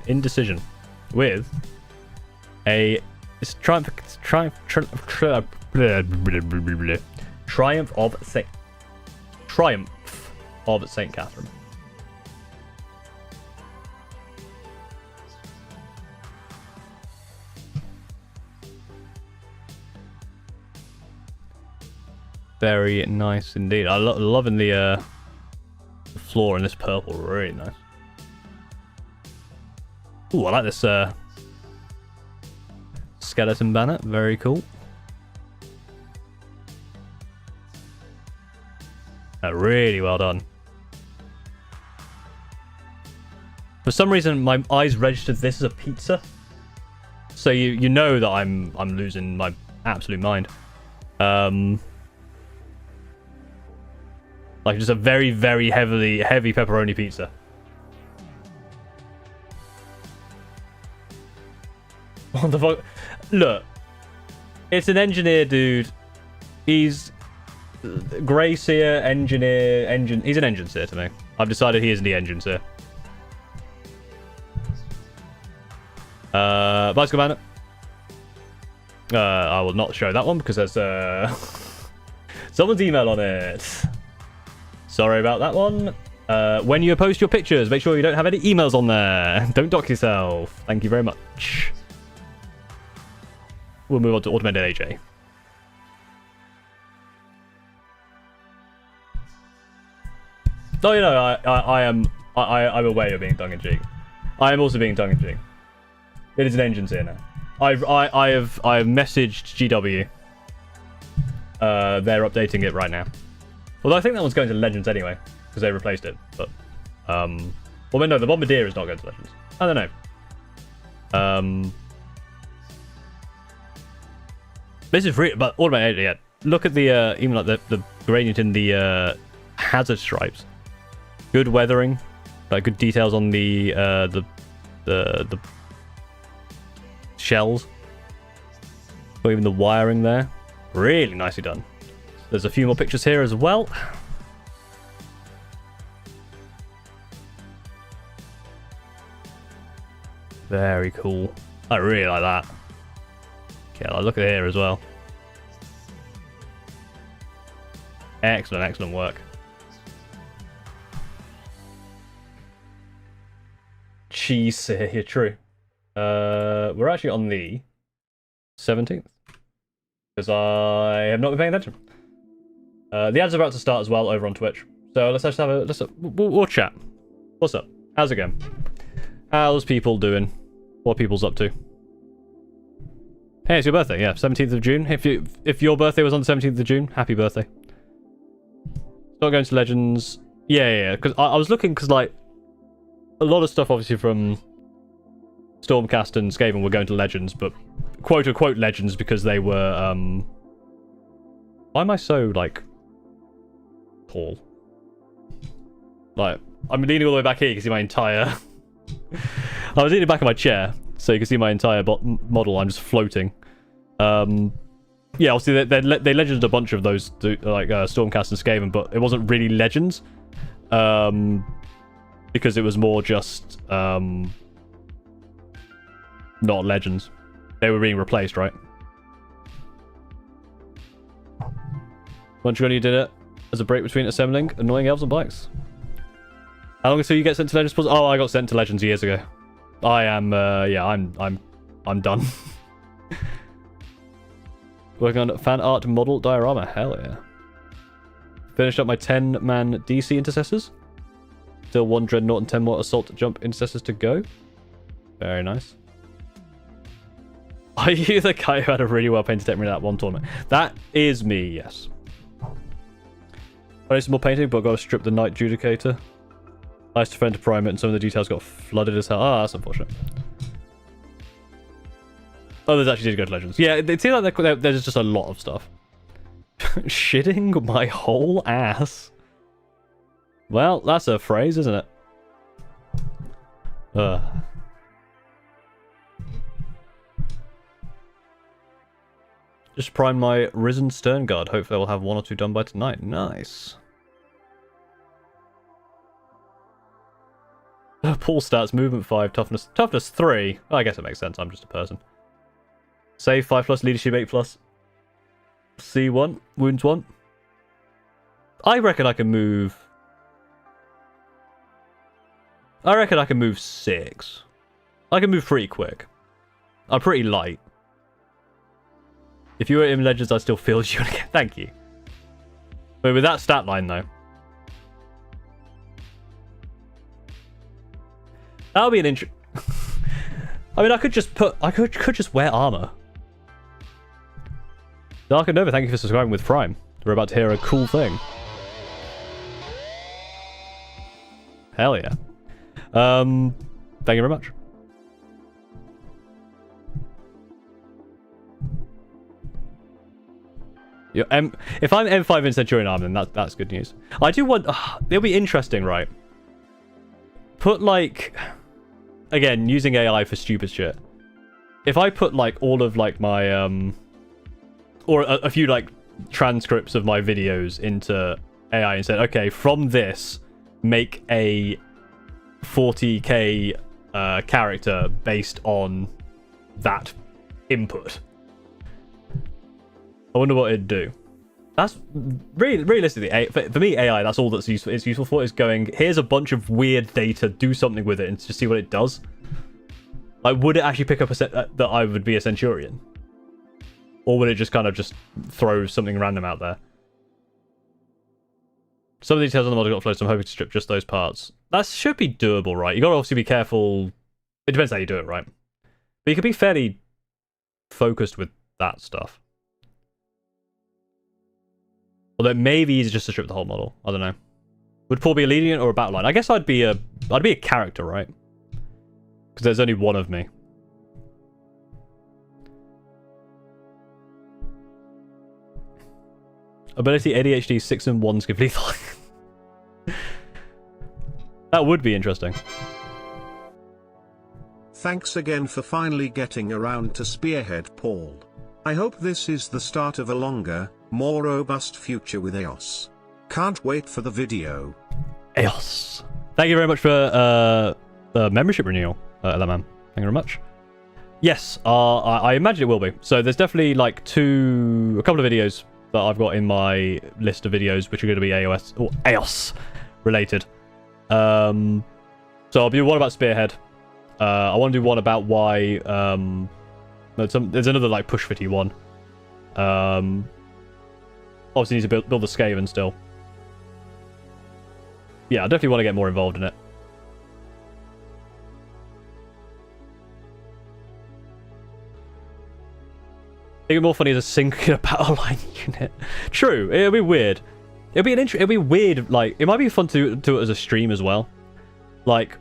Indecision with a triumph of Saint Catherine. Very nice indeed. I'm loving the floor in this purple. Really nice. Ooh, I like this skeleton banner. Very cool. Really well done. For some reason, my eyes registered this as a pizza. So you know that I'm losing my absolute mind. Like just a very, very heavy pepperoni pizza. What the fuck? Look, it's an engineer, dude. He's Grey Seer, engineer, he's an engine seer to me. I've decided he is the engine seer. Bicycle banner. I will not show that one because there's someone's email on it. Sorry about that one. When you post your pictures, make sure you don't have any emails on there. Don't dock yourself. Thank you very much. We'll move on to automated AJ. Oh, you know, I'm aware you're being tongue-in-cheek. I am also being tongue-in-cheek. It is an engine here now. I have messaged GW. They're updating it right now. Although I think that one's going to Legends anyway, because they replaced it. But well, no, the Bombardier is not going to Legends. I don't know. This is really, but automated. Yeah, look at the even like the gradient in the hazard stripes. Good weathering, like good details on the shells. Or even the wiring there. Really nicely done. There's a few more pictures here as well. Very cool. I really like that. Okay, I'll look at here as well. Excellent, excellent work. Cheese here, you're true. We're actually on the 17th. Because I have not been paying attention. The ads are about to start as well over on Twitch. So let's just have a... We'll chat. What's up? How's it going? How's people doing? What people's up to? Hey, it's your birthday, yeah. 17th of June. If your birthday was on the 17th of June, happy birthday. Not going to Legends. Yeah. Because I was looking, because, like, a lot of stuff, obviously, from Stormcast and Skaven were going to Legends, but quote-unquote Legends because they were, Why am I so, like, tall? Like, I'm leaning all the way back here. You can see my entire... I was leaning back in my chair, so you can see my entire model. I'm just floating. Yeah, obviously they legended a bunch of those, like Stormcast and Skaven, but it wasn't really Legends, because it was more just not Legends. They were being replaced, right? Once you did it as a break between assembling annoying elves and bikes. How long until you get sent to Legends? Oh, I got sent to Legends years ago. I am, yeah, I'm done. Working on fan art model diorama. Hell yeah. Finished up my 10-man DC intercessors. Still 1 Dreadnought and 10 more assault jump intercessors to go. Very nice. Are you the guy who had a really well painted deck in that one tournament? That is me, yes. I need some more painting, but I've got to strip the Knight Judicator. Nice to friend to prime it, and some of the details got flooded as hell. Ah, that's unfortunate. Others actually did go to Legends. Yeah, it seems like there's just a lot of stuff. Shitting my whole ass. Well, that's a phrase, isn't it? Just prime my Risen Stern Guard. Hopefully I'll have 1 or 2 done by tonight. Nice. Paul stats, movement 5, toughness 3. I guess it makes sense. I'm just a person. Save 5+, leadership 8+. C1, wounds 1. I reckon I can move... I reckon I can move 6. I can move pretty quick. I'm pretty light. If you were in Legends, I still feel you again. Thank you. But with that stat line, though. That'll be an intro. I mean, I could just put... I could just wear armor. Dark and Nova, thank you for subscribing with Prime. We're about to hear a cool thing. Hell yeah. Thank you very much. If I'm M5 in Centurion armor, then that's good news. I do want... it'll be interesting, right? Put, like... Again, using AI for stupid shit. If I put, like, all of, like, my, or a few, like, transcripts of my videos into AI and said, okay, from this, make a 40k character based on that input. I wonder what it'd do. That's really realistically for me. AI. That's all that's useful. It's useful for is going. Here's a bunch of weird data. Do something with it and just see what it does. Like, would it actually pick up that I would be a Centurion, or would it just kind of just throw something random out there? Some of the details on the model got floated, so I'm hoping to strip just those parts. That should be doable, right? You got to obviously be careful. It depends how you do it, right? But you can be fairly focused with that stuff. Although it may be easy just to strip the whole model. I don't know. Would Paul be a Legion or a battle line? I guess I'd be a character, right? Because there's only one of me. Ability ADHD 6 and 1's complete. That would be interesting. Thanks again for finally getting around to Spearhead, Paul. I hope this is the start of a longer, more robust future with EOS. Can't wait for the video. EOS. Thank you very much for the membership renewal, Lemon. Thank you very much. Yes, I imagine it will be. So there's definitely like a couple of videos that I've got in my list of videos which are going to be EOS related. So I'll do one about Spearhead. I want to do one about why there's another like push fitty one. Obviously need to build the Skaven still. Yeah, I definitely want to get more involved in it. I think it's more funny as a singular battle line unit. True, it'll be weird. It'll be weird. Like, it might be fun to do it as a stream as well. Like,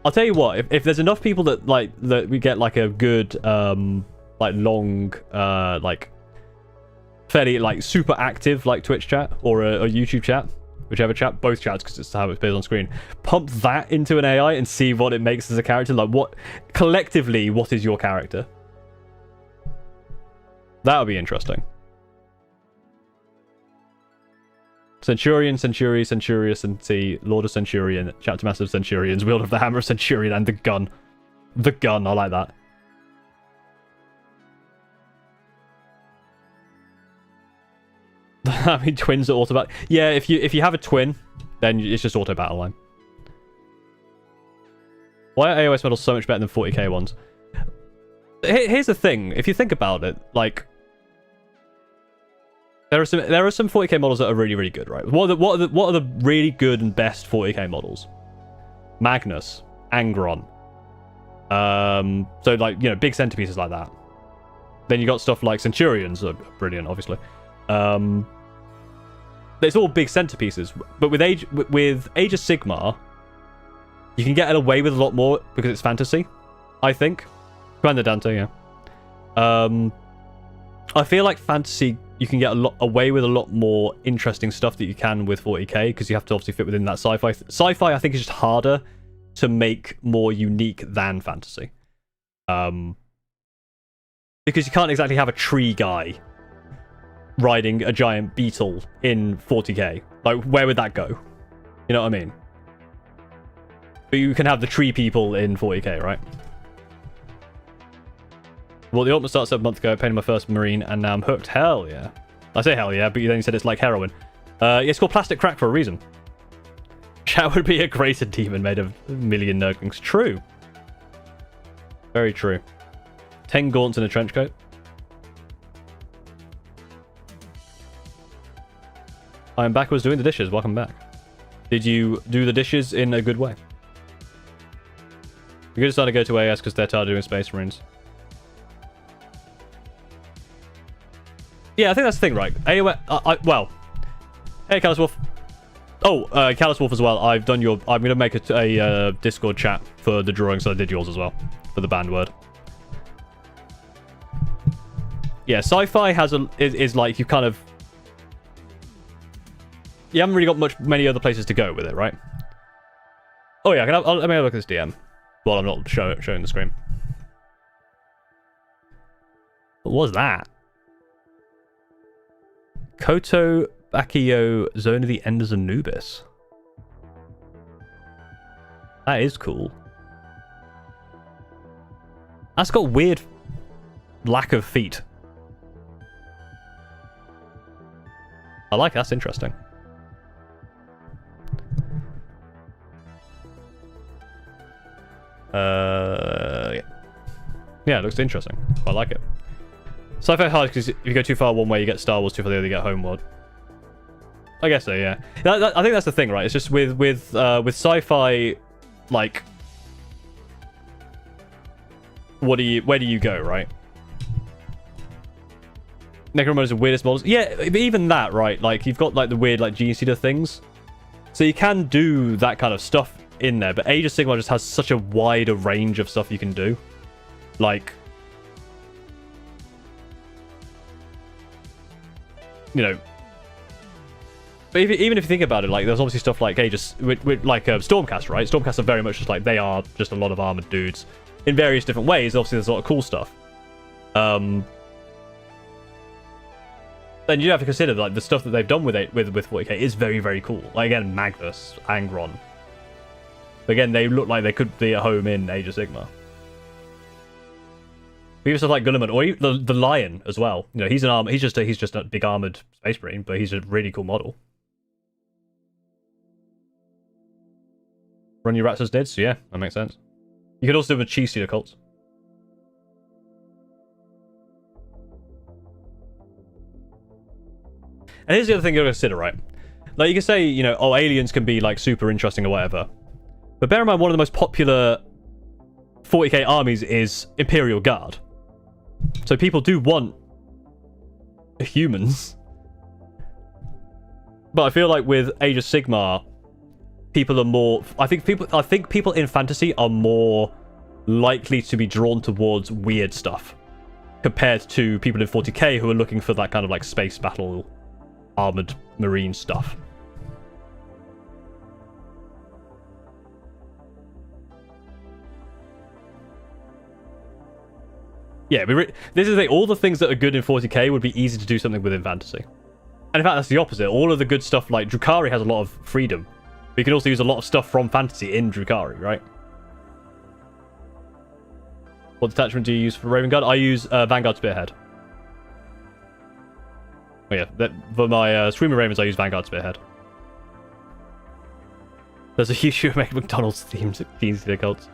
I'll tell you what. If there's enough people that we get like a good like long like fairly like super active like Twitch chat or a YouTube chat, whichever chat, both chats because it's how it appears on screen. Pump that into an AI and see what it makes as a character. Like, what collectively, what is your character? That would be interesting. Centurion, Century, Centurious, and T, Lord of Centurion, Chapter Master of Centurions, Wielder of the Hammer of Centurion, and the gun. The gun, I like that. I mean, twins are auto battle. Yeah, if you have a twin, then it's just auto battle line. Why are AOS medals so much better than 40k ones? Here's the thing. If you think about it, like, there are some 40k models that are really, really good, right? What are the really good and best 40k models? Magnus, Angron. So like, you know, big centerpieces like that. Then you got stuff like Centurions, are brilliant, obviously. It's all big centerpieces, but with Age of Sigmar, you can get away with a lot more because it's fantasy, I think. Commander Dante, yeah. I feel like fantasy, you can get away with a lot more interesting stuff that you can with 40k because you have to obviously fit within that sci-fi. Sci-fi, I think, is just harder to make more unique than fantasy, because you can't exactly have a tree guy riding a giant beetle in 40k. Like, where would that go? You know what I mean? But you can have the tree people in 40k, right? Well, the ultimate started 7 months ago. I painted my first marine, and now I'm hooked. Hell yeah. I say hell yeah, but then you said it's like heroin. Yeah, it's called plastic crack for a reason. Chat would be a greater demon made of a million nurglings. True. Very true. 10 gaunts in a trench coat. I'm backwards doing the dishes. Welcome back. Did you do the dishes in a good way? We're just starting to go to AS because they're tired of doing Space Marines. Yeah, I think that's the thing, right? Well, hey, Callous Wolf. Oh, Callous Wolf as well. I'm gonna make a Discord chat for the drawing, so I did yours as well for the banned word. Yeah, sci-fi is like you kind of, you haven't really got many other places to go with it, right? Oh yeah, let me have a look at this DM while I'm not showing the screen. What was that? Koto Bakio Zone of the Enders Anubis. That is cool. That's got weird lack of feet. I like it. That's interesting. Yeah. Yeah, it looks interesting. I like it. Sci-fi hard because if you go too far one way, you get Star Wars, too far the other, you get Homeworld. I guess so, yeah. I think that's the thing, right? It's just with sci-fi, like, where do you go, right? Necromunda is the weirdest models. Yeah, but even that, right? Like, you've got like the weird like Gene Stealer things, so you can do that kind of stuff in there. But Age of Sigmar just has such a wider range of stuff you can do, like, you know, But even if you think about it, like, there's obviously stuff like like Stormcast, right? Stormcast are very much just like, they are just a lot of armored dudes in various different ways. Obviously, there's a lot of cool stuff. Then you have to consider like the stuff that they've done with 40k is very, very cool. Like, again, Magnus, Angron. But again, they look like they could be at home in Age of Sigmar. Even stuff like Gulliman, or even the Lion as well. You know, he's just a big armored Space Marine, but he's a really cool model. Run your rats as dead, so yeah, that makes sense. You could also do with Cheese Stealer cults. And here's the other thing you've got to consider, right? Like, you can say, you know, oh, aliens can be, like, super interesting or whatever. But bear in mind, one of the most popular 40k armies is Imperial Guard. So people do want humans. But I feel like with Age of Sigmar, people are more... I think people in fantasy are more likely to be drawn towards weird stuff compared to people in 40k who are looking for that kind of, like, space battle... armored marine stuff. Yeah, this is all the things that are good in 40k would be easy to do something with in fantasy. And in fact, that's the opposite. All of the good stuff, like Drukhari has a lot of freedom. But you can also use a lot of stuff from fantasy in Drukhari, right? What detachment do you use for Raven Guard? I use Vanguard Spearhead. Oh yeah, for my Screamer Ravens, I use Vanguard Spearhead. There's a huge make McDonald's themes to the cults.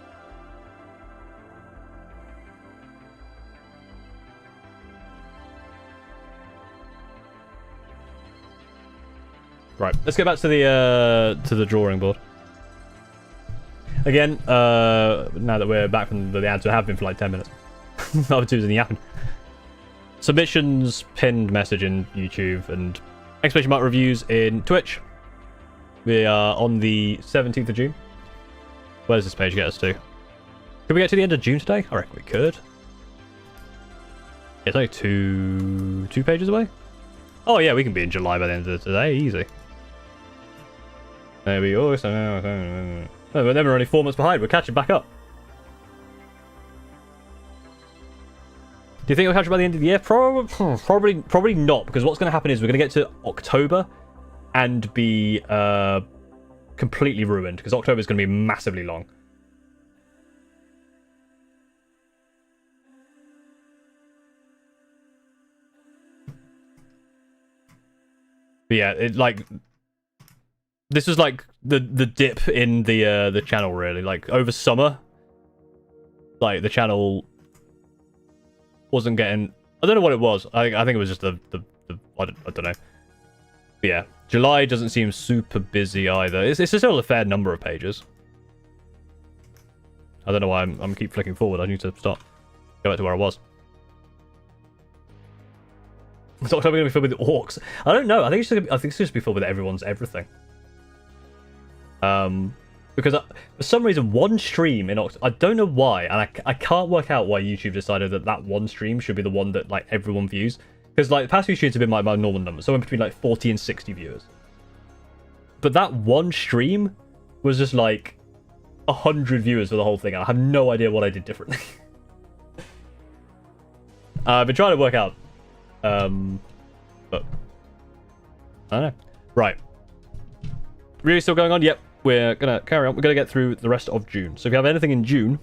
Right, let's get back to the drawing board. Again, now that we're back from the ads, we have been for like 10 minutes. Number 2's in the yapping. Submissions, pinned message in YouTube, and exclamation mark reviews in Twitch. We are on the 17th of June. Where does this page get us to? Could we get to the end of June today? I reckon we could. It's only two pages away. Oh yeah, we can be in July by the end of today, easy. There we go. Then we're only 4 months behind. We're catching back up. Do you think we'll catch it by the end of the year? Probably not, because what's going to happen is we're going to get to October and be completely ruined, because October is going to be massively long. But yeah, this was like the dip in the channel, really. Like, over summer, like, the channel wasn't getting... I don't know what it was. I think it was just the I don't know. But yeah, July doesn't seem super busy either. It's still a fair number of pages. I don't know why I'm keep flicking forward. I need to stop. Go back to where I was. Is October going to be filled with orcs? I don't know. I think it's just be filled with everyone's everything. Because for some reason, one stream in October, I don't know why, and I can't work out why YouTube decided that one stream should be the one that, like, everyone views. Because, like, the past few streams have been like my normal numbers, somewhere between like 40 and 60 viewers. But that one stream was just like 100 viewers for the whole thing. I have no idea what I did differently. I've been trying to work out, but I don't know. Right. Really still going on? Yep. We're gonna carry on. We're gonna get through the rest of June. So if you have anything in June,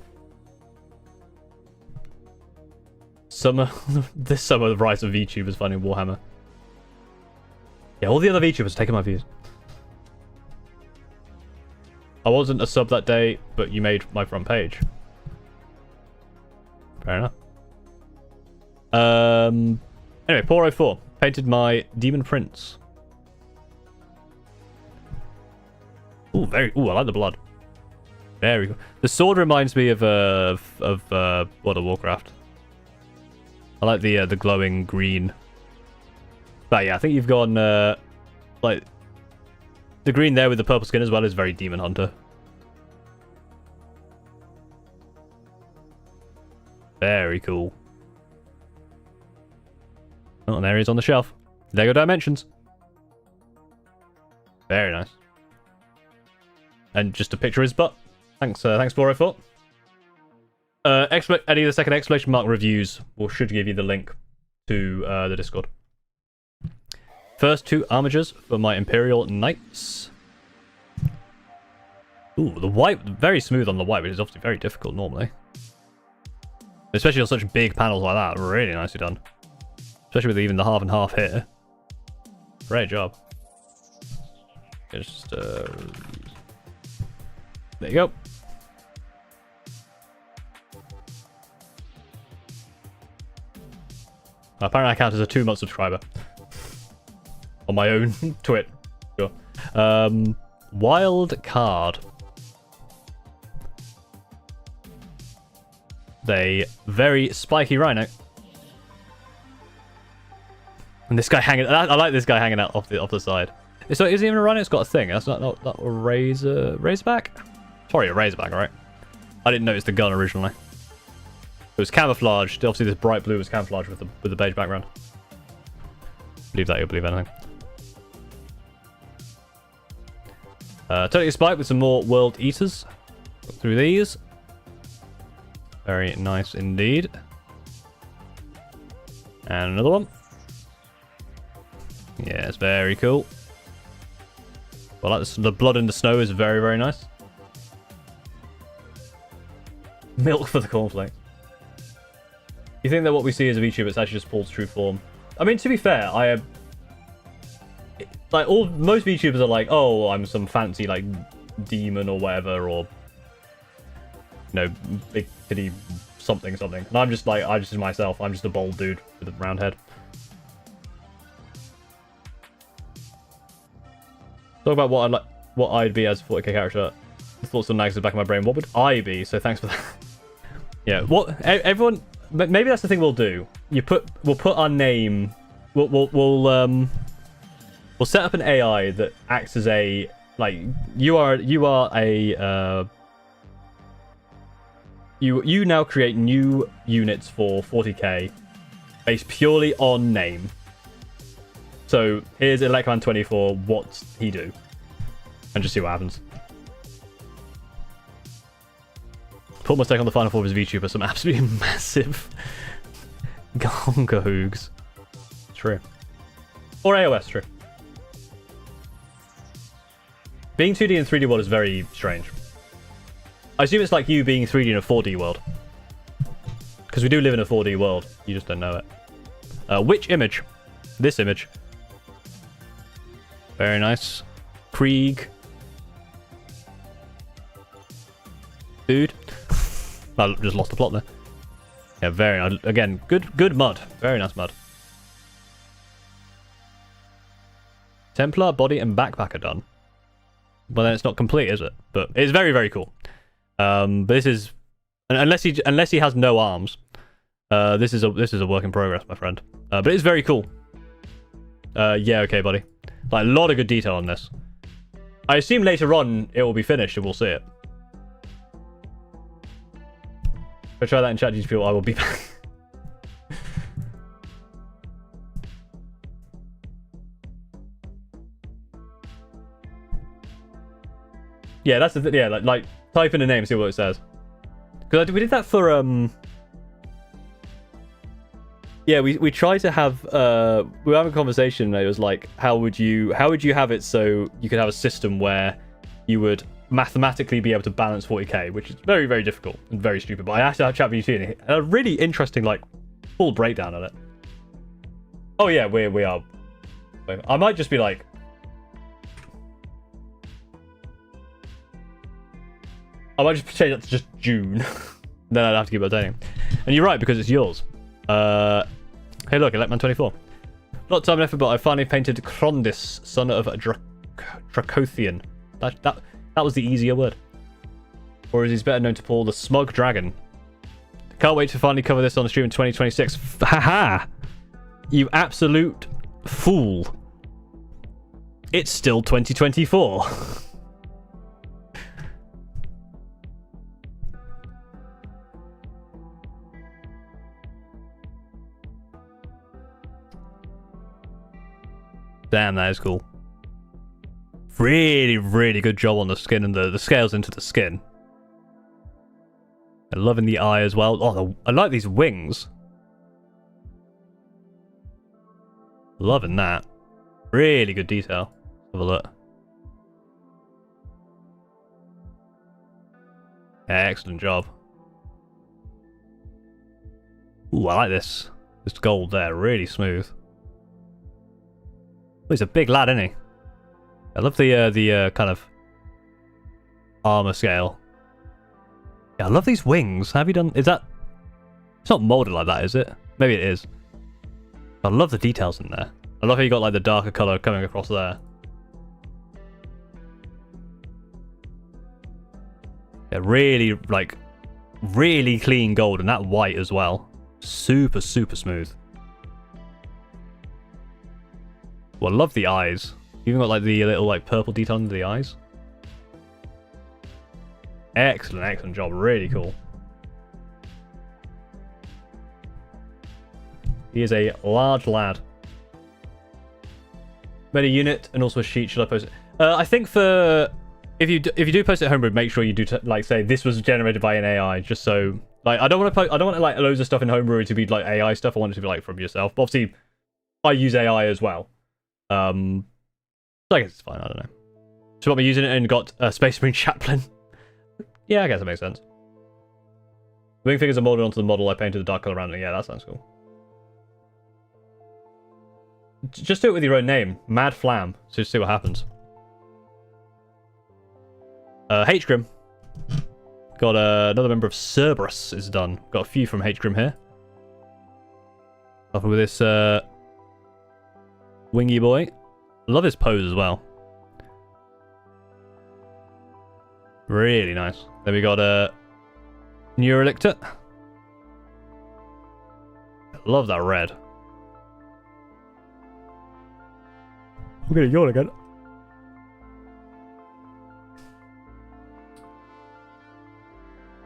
this summer, the rise of VTubers finding Warhammer. Yeah, all the other VTubers taking my views. I wasn't a sub that day, but you made my front page. Fair enough. Anyway, Poro 4 painted my Demon Prince. Ooh, I like the blood. Very good. The sword reminds me of World of Warcraft. I like the glowing green. But yeah, I think you've gone like the green there with the purple skin as well is very Demon Hunter. Very cool. Oh, and there he is on the shelf. Lego Dimensions. Very nice. And just a picture of his butt. Thanks, thanks, 404. Any of the second exclamation mark reviews should give you the link to the Discord. First 2 armatures for my Imperial Knights. Ooh, the white, very smooth on the white, which is obviously very difficult normally. Especially on such big panels like that, really nicely done. Especially with even the half and half here. Great job. Just, there you go. Apparently I count as a 2-month subscriber. On my own twit. Sure. Wild card. They very spiky rhino. And this guy hanging. I like this guy hanging out off the side. So is he even a rhino? It's got a thing. That's not a razorback. Sorry, a razorback. All right. I didn't notice the gun originally. It was camouflaged. Obviously, this bright blue was camouflaged with the beige background. Believe that, you'll believe anything. Totally spiked with some more world eaters. Look through these. Very nice indeed. And another one. Yeah, it's very cool. I like this. The blood in the snow is very, very nice. Milk for the cornflakes. You think that what we see as a VTuber, it's actually just Paul's true form? I mean, to be fair, most VTubers are like, oh, I'm some fancy like demon or whatever, or big kitty something. And I'm just like, I just am myself. I'm just a bald dude with a round head. Talk about what I'd be as a 40k character. The thoughts are nice in the back of my brain. What would I be? So thanks for that. Yeah, everyone. Maybe that's the thing we'll do. We'll put our name. We'll set up an AI that acts as a you now create new units for 40k based purely on name. So here's Electman24. What's he do? And just see what happens. Put my stake on the final 4 of his VTuber. Some absolutely massive Gongahoogs. True. Or AOS, true. Being 2D in 3D world is very strange. I assume it's like you being 3D in a 4D world. Because we do live in a 4D world. You just don't know it. Which image? This image. Very nice. Krieg. Dude. I just lost the plot there. Yeah, very nice. Again, good mud. Very nice mud. Templar, body, and backpack are done. Well, then it's not complete, is it? But it's very, very cool. But this is, unless he has no arms, this is a work in progress, my friend. But it's very cool. Yeah, okay, buddy. Like a lot of good detail on this. I assume later on it will be finished and we'll see it. If I try that in ChatGPT, I will be back. Yeah, that's the yeah. Like type in a name, and see what it says. Because we did that for Yeah, we tried to have we were having a conversation. And it was like, how would you have it so you could have a system where you would mathematically be able to balance 40k, which is very, very difficult and very stupid. But I asked our ChatGPT and it had a really interesting full breakdown on it. Oh yeah, we are. I might just be like. I might just change that to just June. Then I'd have to keep updating. And you're right, because it's yours. Hey look, Electman24. Not time and effort, but I finally painted Krondis, son of a Dracothian. That was the easier word. Or as he's better known to Paul, the Smug Dragon. Can't wait to finally cover this on the stream in 2026. Haha! You absolute fool. It's still 2024. Damn, that is cool. really, really good job on the skin and the scales into the skin. I'm loving the eye as well. Oh, I like these wings. Loving that. Really good detail. Have a look. Excellent job. Ooh, I like this. This gold there, really smooth. Oh, he's a big lad, isn't he? I love the kind of armor scale. Yeah, I love these wings. Have you done? Is that? It's not molded like that, is it? Maybe it is. I love the details in there. I love how you got like the darker color coming across there. Yeah, really like really clean gold, and that white as well. Super, super smooth. Well, I love the eyes. Even got like the little like purple detail under the eyes. Excellent, excellent job. Really cool. He is a large lad. Made a unit and also a sheet. Should I post it? I think for if you do post it homebrew, make sure you do like say this was generated by an AI, just so like I don't want to like loads of stuff in homebrew to be like AI stuff. I want it to be like from yourself. But obviously, I use AI as well. So I guess it's fine. I don't know. So what we're using it and got a Space Marine Chaplain. Yeah, I guess that makes sense. Wing figures are molded onto the model. I painted the dark color around it. Yeah, that sounds cool. Just do it with your own name, Mad Flam. So just see what happens. H-Grim. Got another member of Cerberus is done. Got a few from H-Grim here. Off with this wingy boy. Love his pose as well. Really nice. Then we got a Neurolictor. Love that red. I'm gonna yawn again.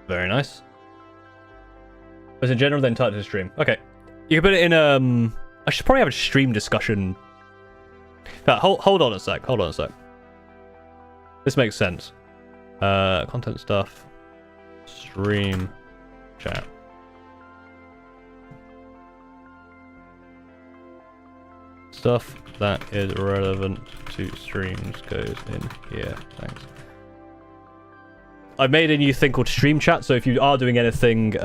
Very nice. As in general, then type to the stream. Okay. You can put it in, I should probably have a stream discussion. Hold on a sec. Hold on a sec. This makes sense. Content stuff. Stream chat. Stuff that is relevant to streams goes in here. Thanks. I've made a new thing called stream chat, so if you are doing anything, if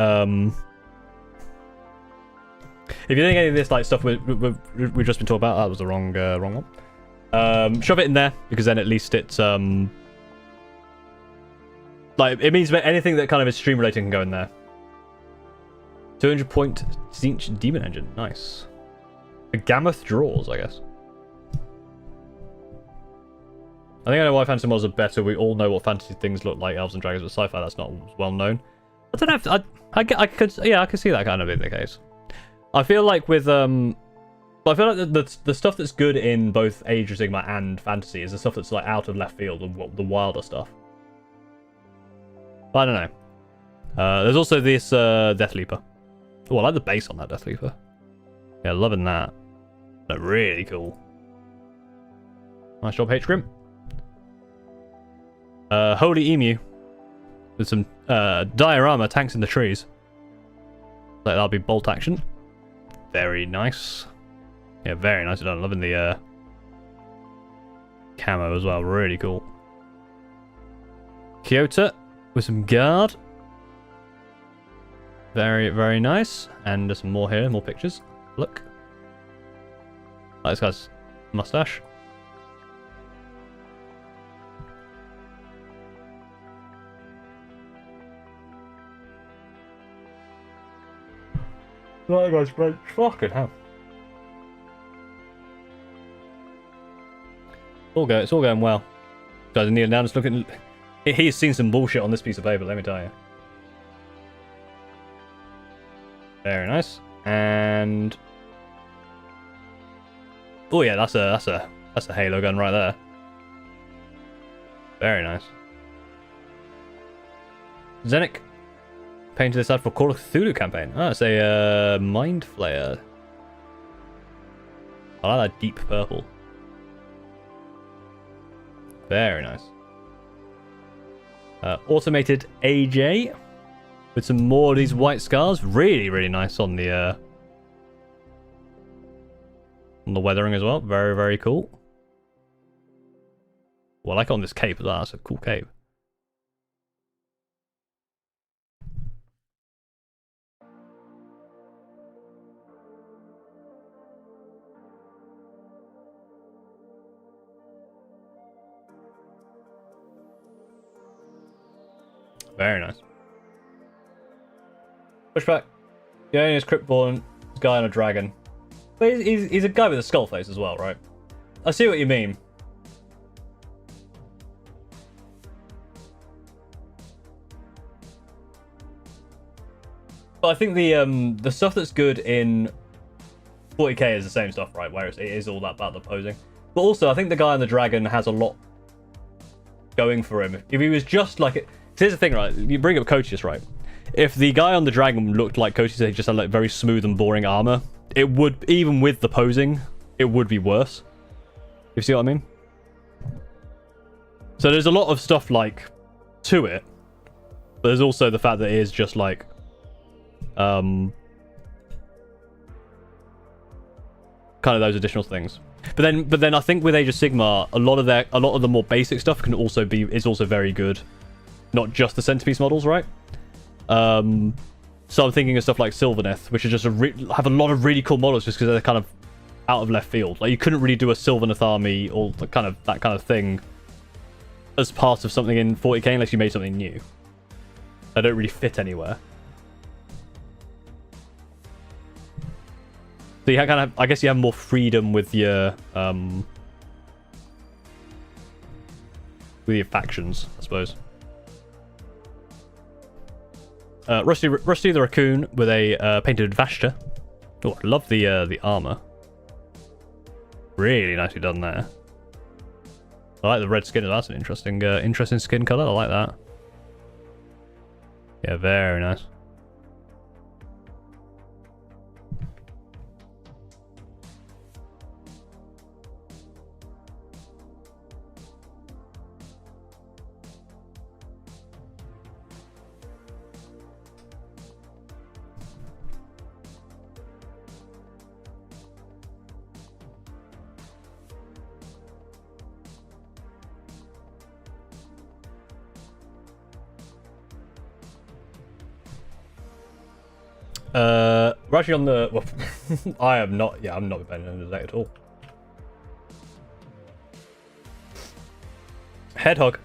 you're doing any of this like stuff we've just been talking about, that was the wrong one. Shove it in there because then at least it's like it means that anything that kind of is stream related can go in there. 200 point Zinch Demon Engine, nice. The Gammoth draws, I guess. I think I know why fantasy models are better. We all know what fantasy things look like, elves and dragons, but sci-fi that's not well known. I don't know if I could see that kind of being the case. I feel like with I feel like the stuff that's good in both Age of Sigmar and fantasy is the stuff that's like out of left field and the wilder stuff. But I don't know. There's also this Death Leaper. Oh, I like the base on that Death Leaper. Yeah, loving that. That's really cool. Nice job, H-Grim. Holy Emu. With some diorama tanks in the trees. Like that'll be bolt action. Very nice. Yeah, very nice done. Loving the camo as well. Really cool. Kyoto with some guard. Very, very nice. And there's some more here, more pictures. Look. Like this guy's mustache. That guy's great. Fucking hell. It's all going well. Guys, Neil now just looking. He's seen some bullshit on this piece of paper, let me tell you. Very nice. And oh yeah, that's a Halo gun right there. Very nice. Zenik painted this out for Call of Cthulhu campaign. Oh, it's a Mind Flayer. I like that deep purple. Very nice. Automated AJ with some more of these white scars. Really, really nice on the weathering as well. Very, very cool. Well, I like on this cape as well. That's a cool cape. Very nice. Pushback. Yeah, he's Cryptborn. Guy on a dragon. But he's a guy with a skull face as well, right? I see what you mean. But I think the stuff that's good in 40k is the same stuff, right? Where it is all that about the posing. But also, I think the guy on the dragon has a lot going for him. If he was just like... Here's the thing, right? You bring up Coaches, right? If the guy on the dragon looked like Coaches, he just had like very smooth and boring armor, it would, even with the posing, it would be worse. You see what I mean? So there's a lot of stuff like to it, but there's also the fact that it is just like kind of those additional things. But then I think with Age of Sigmar, a lot of the more basic stuff is also very good. Not just the centerpiece models, right? So I'm thinking of stuff like Sylvaneth, which is just have a lot of really cool models just because they're kind of out of left field. Like you couldn't really do a Sylvaneth army or that kind of thing as part of something in 40k unless you made something new. They don't really fit anywhere. So you kind of, I guess you have more freedom with your factions, I suppose. Rusty the Raccoon with a painted Vashta. Oh, I love the armor. Really nicely done there. I like the red skin. That's an interesting skin color. I like that. Yeah, very nice. We're actually on the... Well, I'm not bending under the deck at all. Headhog.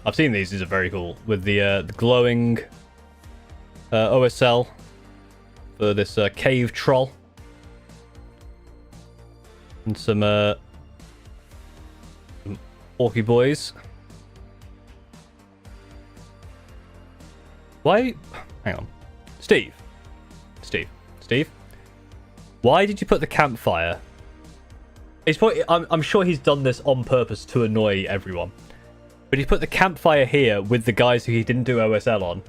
I've seen these. These are very cool. With the glowing OSL for this cave troll. And some orky boys. Why? Hang on. Steve. Why did you put the campfire? It's probably, I'm sure he's done this on purpose to annoy everyone. But he put the campfire here with the guys who he didn't do OSL on.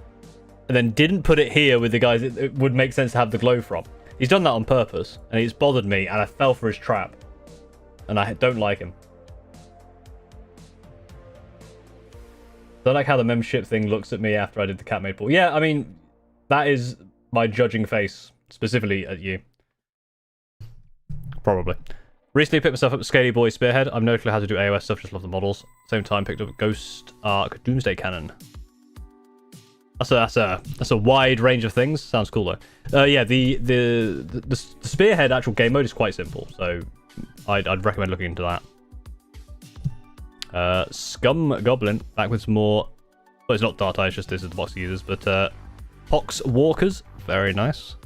And then didn't put it here with the guys it would make sense to have the glow from. He's done that on purpose. And it's bothered me and I fell for his trap. And I don't like him. I like how the membership thing looks at me after I did the cat made ball. Yeah, I mean, that is my judging face, specifically at you. Probably. Recently picked myself up Scaly Boy Spearhead. I've no clue how to do AOS stuff, just love the models. Same time, picked up Ghost Arc Doomsday Cannon. That's a wide range of things. Sounds cool though. Yeah, the Spearhead actual game mode is quite simple, so I'd recommend looking into that. Scum Goblin back with some more. Well, it's not Dart Eye, it's just this is the box users, but Pox Walkers, very nice.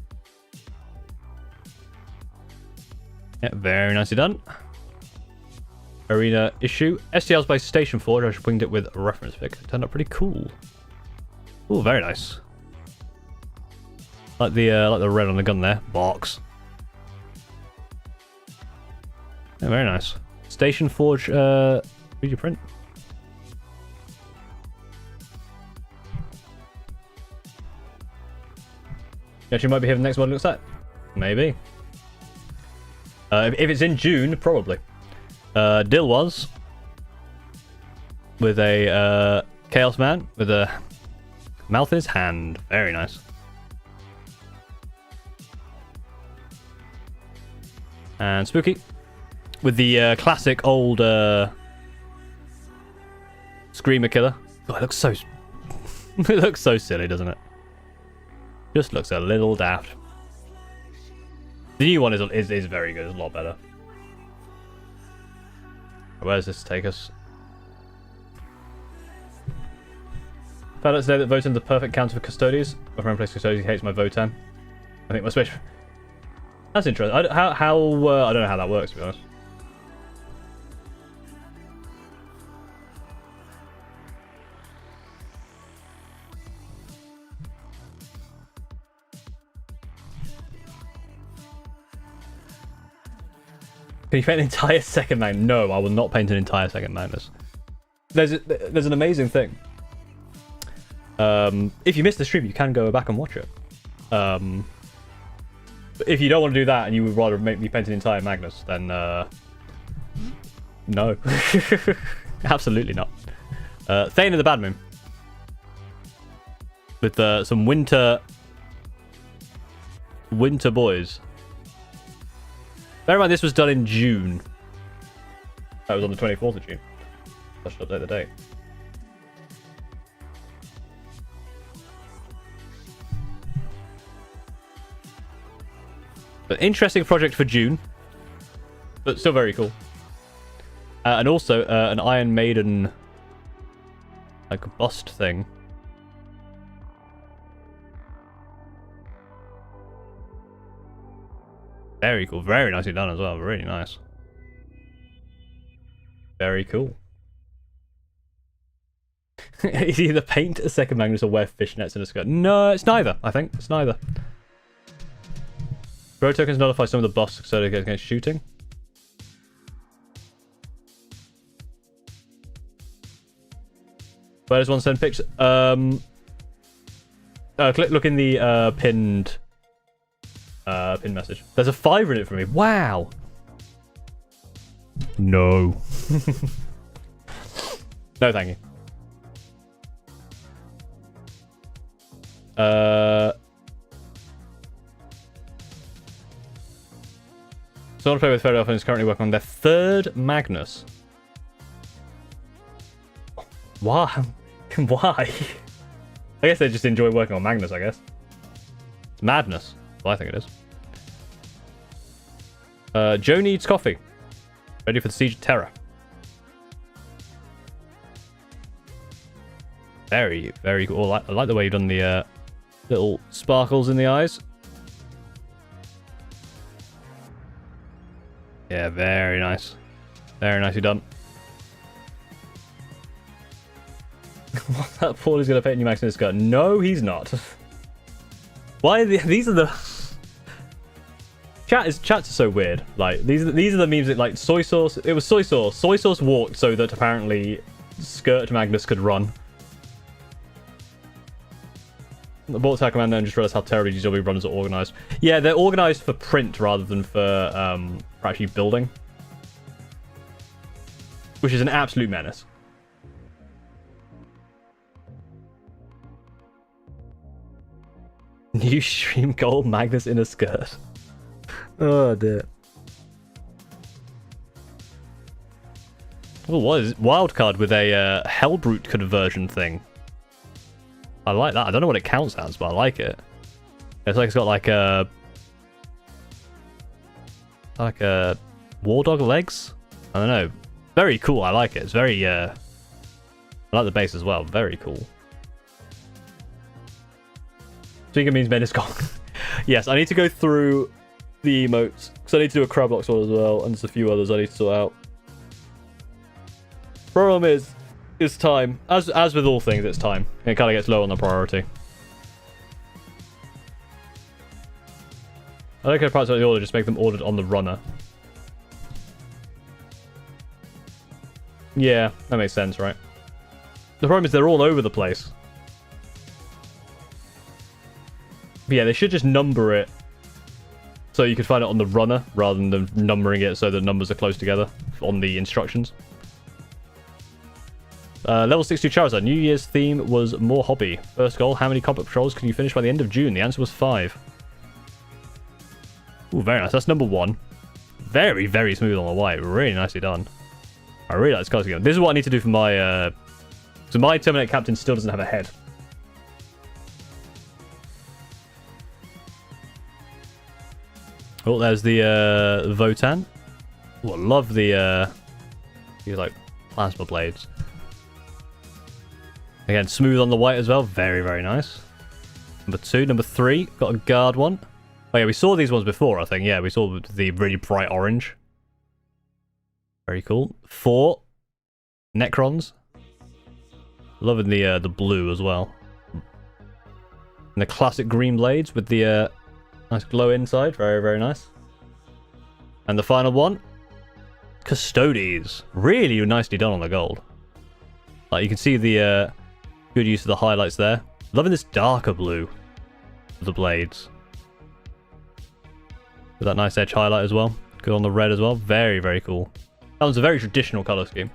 Yeah, very nicely done. Arena issue. STLs by Station Forge. I just winged it with a reference pick. It turned out pretty cool. Oh, very nice. Like the red on the gun there. Box. Yeah, very nice. Station Forge. 3D print. Actually, might be here the next one looks like. Maybe. If it's in June, probably. Dill was with a Chaos Man with a mouth in his hand. Very nice. And Spooky with the classic old Screamer Killer. Oh, it looks so it looks so silly, doesn't it? Just looks a little daft. The new one is very good. It's a lot better. Where does this take us? Found out today that Votan's the perfect counter for Custodies. My friend plays Custodies. He hates my Votan. I think my switch. That's interesting. I don't know how that works, to be honest. Can you paint an entire second Magnus? No, I will not paint an entire second Magnus. There's an amazing thing. If you missed the stream, you can go back and watch it. If you don't want to do that and you would rather make me paint an entire Magnus, then no. Absolutely not. Thane of the Bad Moon. With some winter boys. Bear in mind, this was done in June. That was on the 24th of June. I should update the date. But interesting project for June. But still very cool. And also an Iron Maiden like bust thing. Very cool. Very nicely done as well. Really nice. Very cool. Is either paint a second Magnus or wear fishnets in a skirt? No, it's neither. I think it's neither. Bro tokens nullify some of the buffs so they get against shooting. Where does one send pictures? Look in the pinned message. There's a 5 in it for me. Wow. No. No, thank you. Someone I play with very often is currently working on their 3rd Magnus. Why? Why? I guess they just enjoy working on Magnus, I guess. It's madness. Well, I think it is. Joe needs coffee. Ready for the Siege of Terror. Very, very cool. I like the way you've done the little sparkles in the eyes. Yeah, very nice. Very nicely done. That Paul is going to paint new Max in his skirt. No, he's not. Why are these are the... Chats are so weird. Like, these are the memes that, like, soy sauce... It was soy sauce. Soy sauce walked so that apparently Skirt Magnus could run. I bought Attack Commander and just realized how terribly GW runners are organized. Yeah, they're organized for print rather than for actually building. Which is an absolute menace. New stream goal, Magnus in a skirt. Oh dear. Oh, what is it? Wildcard with a Hellbrute conversion thing. I like that. I don't know what it counts as, but I like it. It's like it's got like a war dog legs. I don't know. Very cool. I like it. It's very I like the base as well. Very cool. Speaking means men is gone. Yes, I need to go through the emotes because I need to do a Crablox one as well, and there's a few others I need to sort out. Problem is, it's time. As with all things, it's time. It kind of gets low on the priority. I don't care about the order, just make them ordered on the runner. Yeah, that makes sense, right? The problem is they're all over the place. But yeah, they should just number it so you could find it on the runner rather than numbering it so the numbers are close together on the instructions. Level 62 Charizard. New Year's theme was more hobby. First goal, how many combat patrols can you finish by the end of June? The answer was 5. Ooh, very nice. That's number 1. Very, very smooth on the white. Really nicely done. I really like this card scheme. This is what I need to do for my... So my Terminator Captain still doesn't have a head. Oh, there's the Votan. Oh, I love the these like plasma blades. Again, smooth on the white as well. Very, very nice. Number 2. Number 3, got a guard one. Oh yeah, we saw these ones before, I think. Yeah, we saw the really bright orange. Very cool. 4, Necrons. Loving the blue as well. And the classic green blades with the nice glow inside. Very, very nice. And the final one, Custodes. Really nicely done on the gold. Like, you can see the good use of the highlights there. Loving this darker blue of the blades. With that nice edge highlight as well. Good on the red as well. Very, very cool. That one's a very traditional color scheme.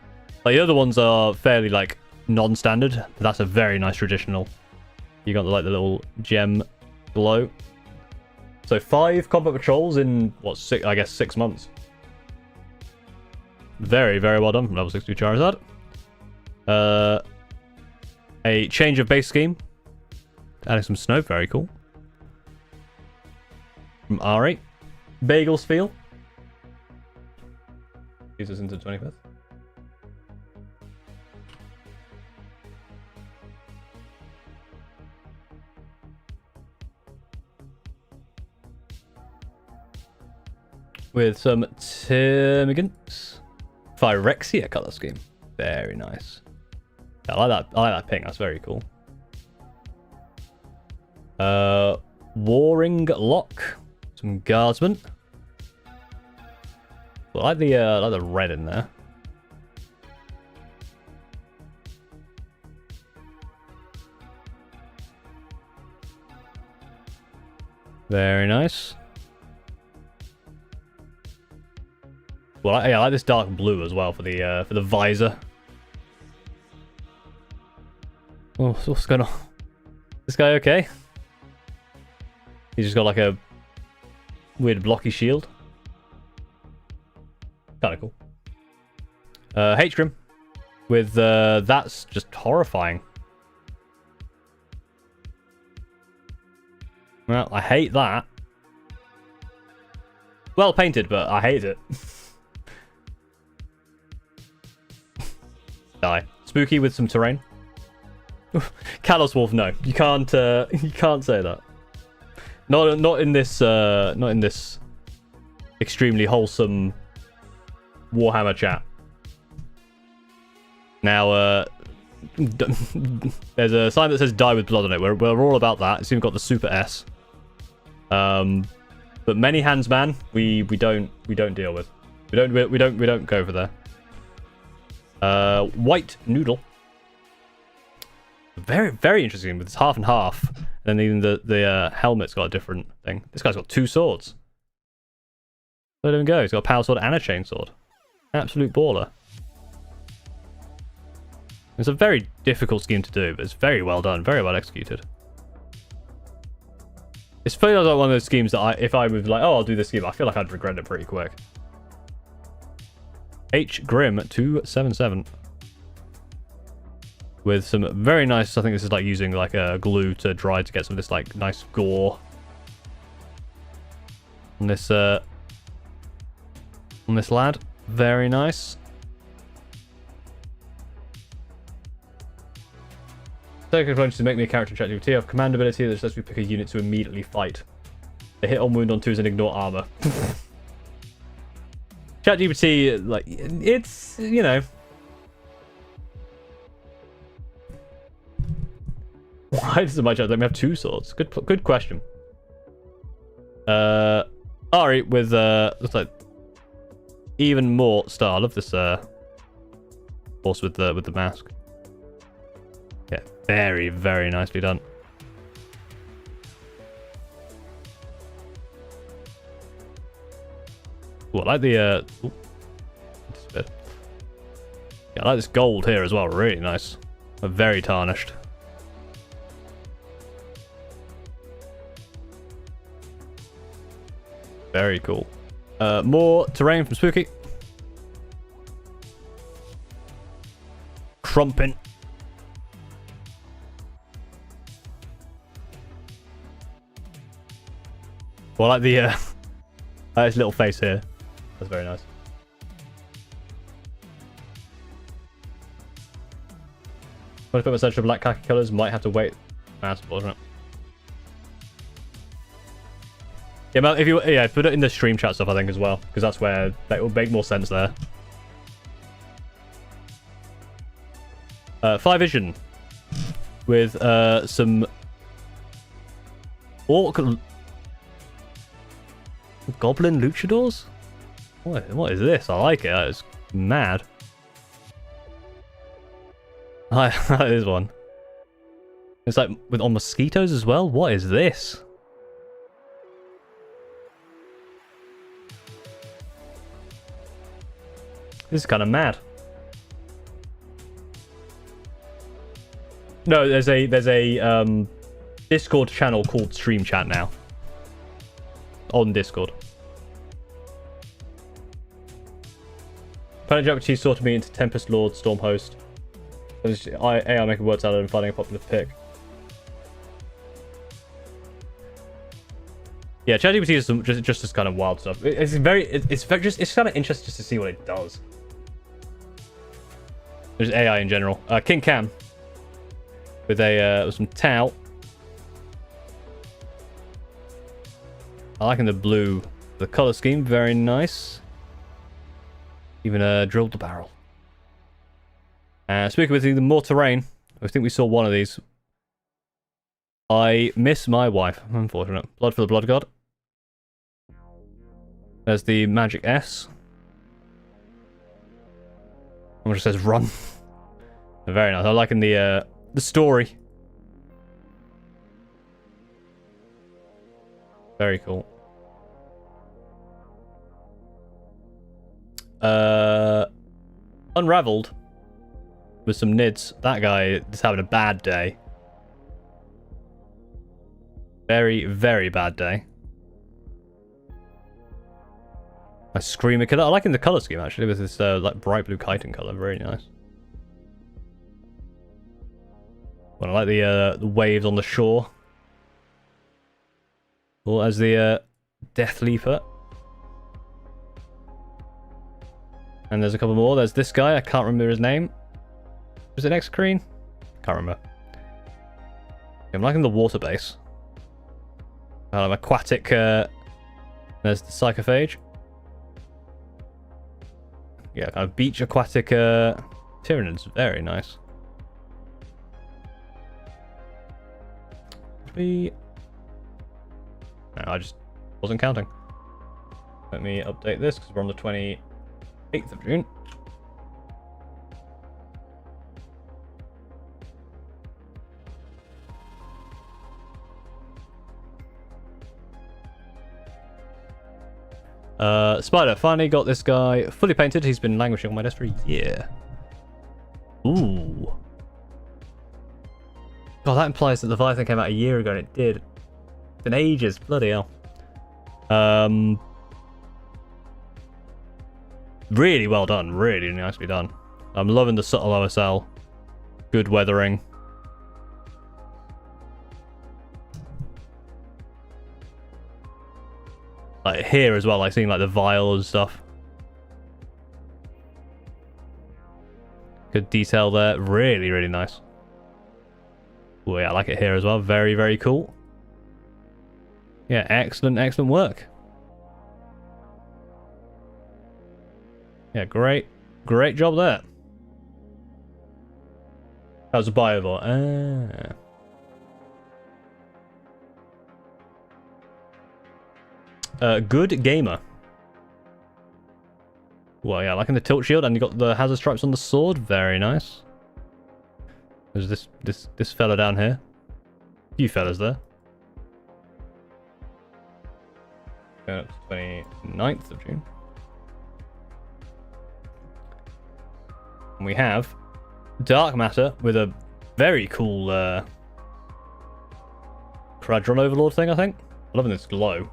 Like, the other ones are fairly, like, non-standard. That's a very nice traditional. You got, like, the little gem glow. So 5 combat patrols in, what, 6, I guess 6 months. Very, very well done from level 62 Charizard. A change of base scheme. Adding some snow, very cool. From Ari. Bagel Spiel. Use us into 25th. With some Termagants. Phyrexia color scheme. Very nice. Yeah, I like that pink. That's very cool. Warring Lock. Some Guardsmen. I like the red in there. Very nice. Well, I like this dark blue as well for the visor. Oh, so what's going on? This guy okay? He's just got like a weird blocky shield. Kind of cool. H-Grim. With, that's just horrifying. Well, I hate that. Well painted, but I hate it. Die. Spooky with some terrain. Kalos Wolf, no. You can't say that. Not in this extremely wholesome Warhammer chat. Now, there's a sign that says "Die with blood" on it. We're all about that. It's even got the Super S. But many hands, man, we don't deal with. We don't go for there. White Noodle. Very, very interesting with this half and half. And then even the helmet's got a different thing. This guy's got 2 swords. Let him go. He's got a power sword and a chain sword. Absolute baller. It's a very difficult scheme to do, but it's very well done. Very well executed. It's funny like one of those schemes that if I was like, oh, I'll do this scheme, I feel like I'd regret it pretty quick. H. Grim 277. With some very nice, I think this is like using like a glue to dry to get some of this like nice gore. On this lad. Very nice. Second advantage to make me a character in ChatGPT. I have command ability that lets me pick a unit to immediately fight. A hit on wound on 2s and ignore armor. ChatGPT, like, it's, you know. Why does my chat let me have 2 swords? Good question. Ari with looks like even more star. I love this horse with the mask. Yeah, very, very nicely done. Ooh, I like the ooh, Yeah, I like this gold here as well. Really nice. Very tarnished. Very cool. More terrain from Spooky. Crumpin. Well, I like the his little face here. That's very nice. When I put my search for black khaki colours, might have to wait. That's unfortunate. Yeah, if you put it in the stream chat stuff, I think as well, because that's where that will make more sense there. Fire Vision with some orc goblin luchadors. What is this? I like it. It's mad. I like this one. It's like on mosquitoes as well. What is this? This is kind of mad. No, there's a Discord channel called Stream Chat now. On Discord. Planet Japanese sorted me into Tempest Lord Stormhost. AI making words out and finding a popular pick. Yeah, ChatGPT is just this kind of wild stuff. It's kind of interesting just to see what it does. There's AI in general. King Cam with some Tau. I liking the blue, the color scheme, very nice. Even drilled the barrel. Speaking with the more terrain, I think we saw one of these. I miss my wife. Unfortunate. Blood for the Blood God. There's the Magic S. It just says run. Very nice. I'm liking the story. Very cool. Unraveled with some nids. That guy is having a bad day. Very, very bad day. A Screamer Killer. I like in the color scheme actually with this like bright blue chitin color. Very nice. Well, I like the waves on the shore. Well, as the Death Leaper. And there's a couple more. There's this guy. I can't remember his name. Was it X-Creen? Can't remember. I'm liking the water base. Aquatic. There's the Psychophage. Yeah, kind of beach aquatic Tyranids. Very nice. No, I just wasn't counting. Let me update this because we're on the 28th of June. Spider, finally got this guy fully painted. He's been languishing on my desk for a year. Ooh. God, that implies that the Leviathan came out a year ago, and it did. It's been ages. Bloody hell. Really well done. Really nicely done. I'm loving the subtle OSL. Good weathering. Like here as well, like seeing like the vial and stuff. Good detail there. Really, really nice. Oh yeah, I like it here as well. Very, very cool. Yeah, excellent, excellent work. Yeah, great job there. That was a Biovore. Good gamer. Well, yeah, liking the tilt shield, and you got the hazard stripes on the sword. Very nice. There's this fella down here. A few fellas there. Going up to 29th of June. And we have Dark Matter with a very cool Quadron Overlord thing, I think. I'm loving this glow.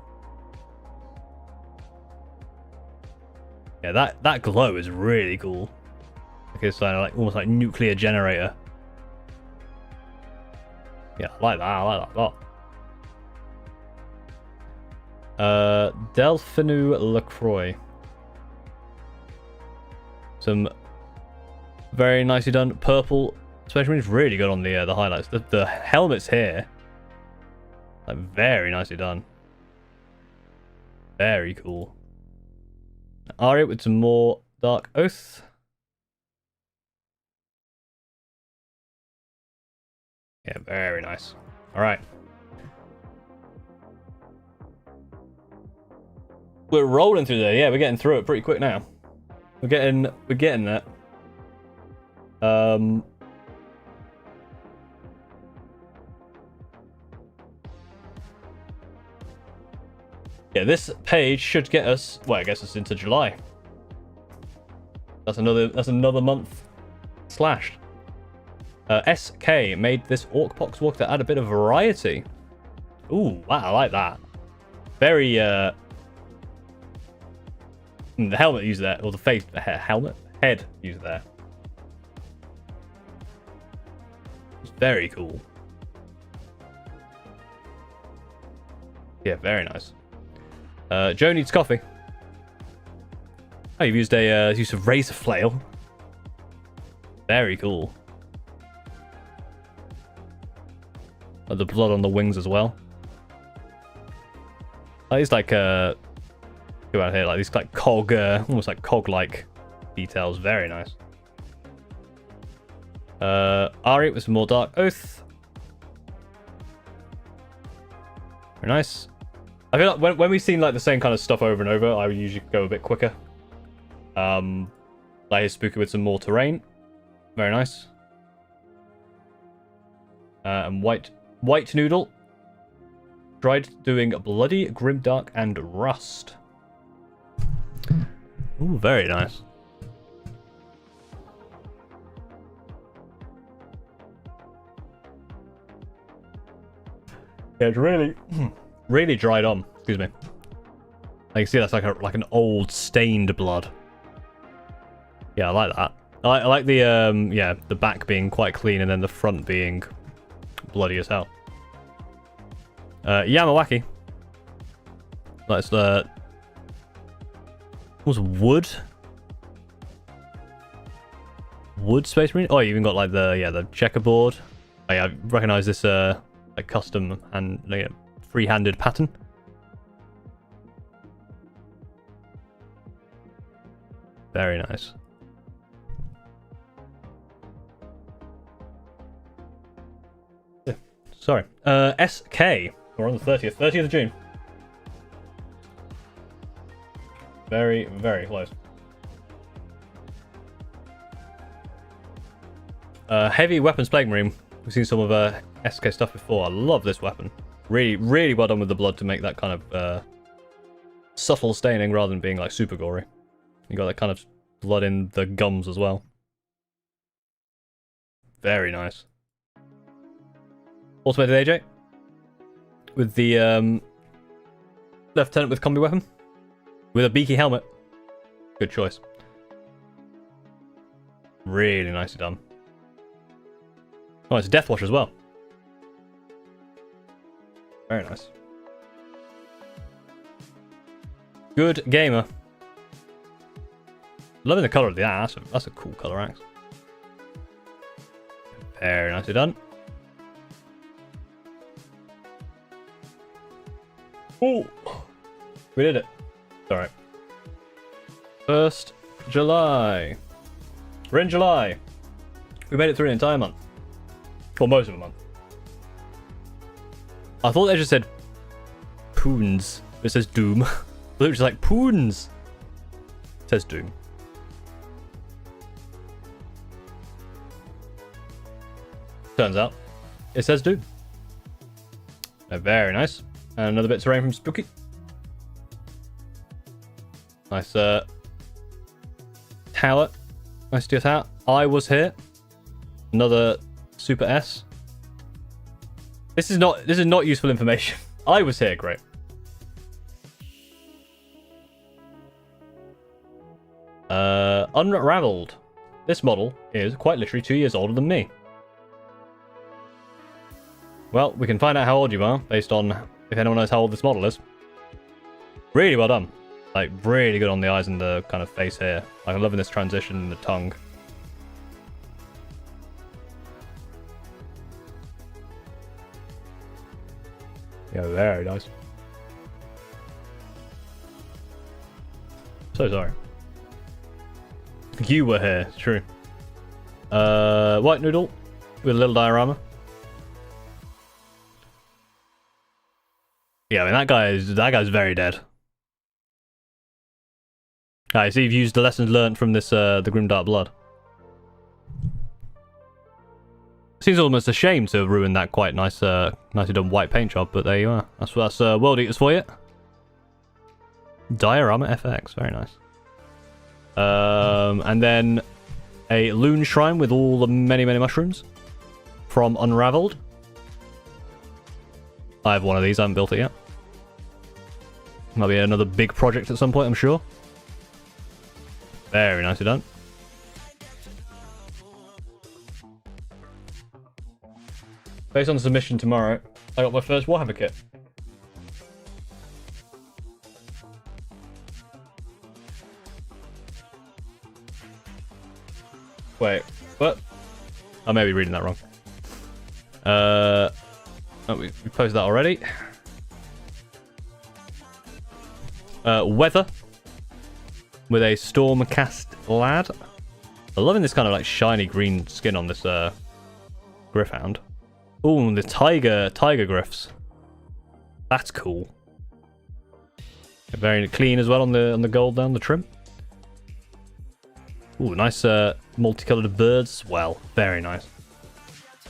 Yeah, that glow is really cool. Okay, so like almost like nuclear generator. Yeah, I like that. I like that a lot. Delphinu Lacroix. Some very nicely done purple. Especially it's really good on the highlights. The helmets here, like very nicely done. Very cool. Aria with some more Dark Oath. Yeah, very nice. All right. We're rolling through there. Yeah, we're getting through it pretty quick now. We're getting that. Yeah, this page should get us, well, I guess it's into July. That's another month slashed. SK made this Orcpox walk to add a bit of variety. Ooh, wow, I like that. Very the helmet used there, or the face head used there. It's very cool. Yeah, very nice. Joe needs coffee. Oh, you've used a use of razor flail. Very cool. The blood on the wings as well. Oh, it's like go out here, like these like cog, almost like cog-like details. Very nice. Ari with some more Dark Oath. Very nice. I feel like when we've seen like the same kind of stuff over and over, I would usually go a bit quicker. Like his Spooky with some more terrain. Very nice. And White Noodle. Tried doing Bloody, Grimdark, and Rust. Ooh, very nice. Yeah, it's really dried on. Excuse me. Like you see, that's like an old stained blood. Yeah, I like that. I like the yeah, the back being quite clean and then the front being bloody as hell. Yamawaki. That's was wood Space Marine. Oh, you even got like the checkerboard. Oh, yeah, I recognize this like custom and like, free-handed pattern. Very nice. Yeah, sorry. SK. We're on the 30th of June. Very, very close. Heavy Weapons Plague Marine. We've seen some of SK stuff before. I love this weapon. Really, really well done with the blood to make that kind of subtle staining rather than being like super gory. You got that kind of blood in the gums as well. Very nice. Automated AJ with the Lieutenant with combi weapon with a beaky helmet. Good choice. Really nicely done. Oh, it's a Deathwatch as well. Very nice. Good gamer. Loving the colour of the axe. That's a cool colour axe. Very nicely done. Oh, we did it. Alright. 1st July. We're in July. We made it through an entire month. Well, most of a month. I thought they just said Poons. It says Doom. I thought it was just like Poons. It says Doom. Turns out it says Doom. Very nice. And another bit of terrain from Spooky. Nice tower. Nice to get out. I was here. Another Super S. This is not useful information. I was here, great. Unraveled. This model is quite literally 2 years older than me. Well, we can find out how old you are based on if anyone knows how old this model is. Really well done. Like, really good on the eyes and the kind of face here. Like, I'm loving this transition in the tongue. Yeah, very nice. So sorry. You were here, it's true. White noodle with a little diorama. Yeah, I mean that guy's very dead. I see you've used the lessons learned from this the Grimdark Blood. Seems almost a shame to ruin that quite nice nicely done white paint job, but there you are. That's World Eaters for you. Diorama FX, very nice. And then a Loon Shrine with all the many mushrooms from Unraveled. I have one of these, I haven't built it yet. Might be another big project at some point, I'm sure. Very nicely done. Based on submission tomorrow, I got my first Warhammer kit. Wait, what? I may be reading that wrong. Oh, we posted that already. Weather with a Stormcast lad. I'm loving this kind of like shiny green skin on this Griffhound. Ooh, the tiger griffs. That's cool. Very clean as well on the gold down the trim. Ooh, nice multicolored birds as well. Very nice.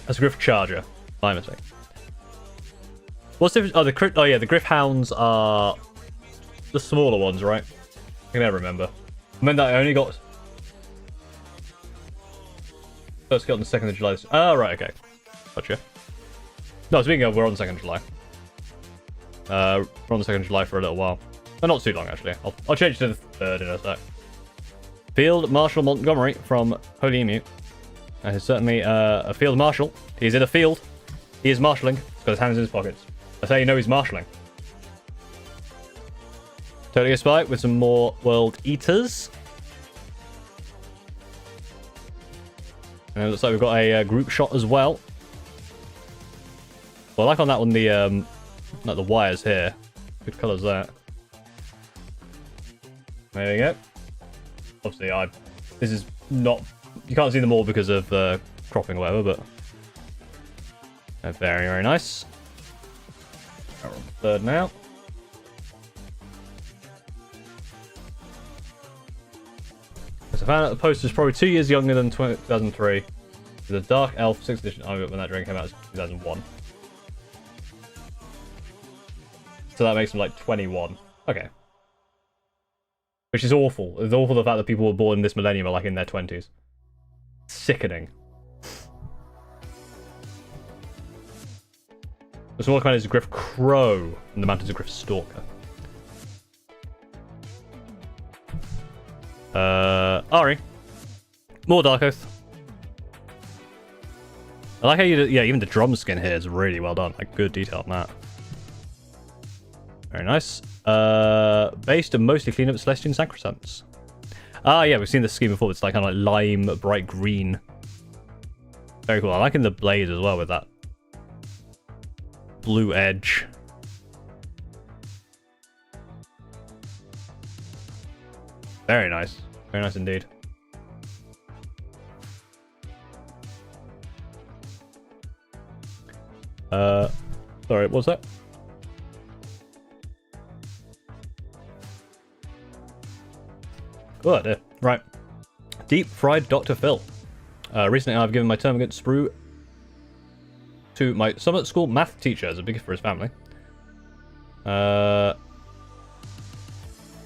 That's a Griff Charger. My mistake. What's the difference? Oh, yeah, the Griff Hounds are the smaller ones, right? I can never remember. I meant that I only got first kit on the 2nd of July. Oh, right, okay. Gotcha. No, speaking of, we're on the 2nd of July. We're on the 2nd of July for a little while. But not too long, actually. I'll change to the 3rd in a sec. Field Marshal Montgomery from Holy Emu. He's certainly a field marshal. He's in a field. He is marshalling. He's got his hands in his pockets. That's how you know he's marshalling. Totally a spy with some more World Eaters. And it looks like we've got a group shot as well. Well, I like on that one like the wires here. Good colours there. There you go. Obviously, this is not. You can't see them all because of cropping or whatever, but very nice. We're on the 3rd now. So I found out the poster is probably 2 years younger than 2003. The Dark Elf 6th edition. I remember when that drink came out, it was 2001. So that makes him like 21. Okay. Which is awful. It's awful the fact that people were born this millennium are like in their 20s. Sickening. The smaller kind is Griff Crow, and the mountains of Griff Stalker. Ari. More Dark Oath. I like how you, yeah, even the drum skin here is really well done. Like, good detail on that. Very nice. Based and mostly clean up Celestian Sacrosancts. Ah, yeah, we've seen this scheme before. It's like kind of like lime, bright green. Very cool. I like in the blade as well with that blue edge. Very nice. Very nice indeed. Sorry, what was that? Oh dear. Right. Deep fried Dr. Phil. Recently I've given my termagant sprue to my summer school math teacher as a gift for his family.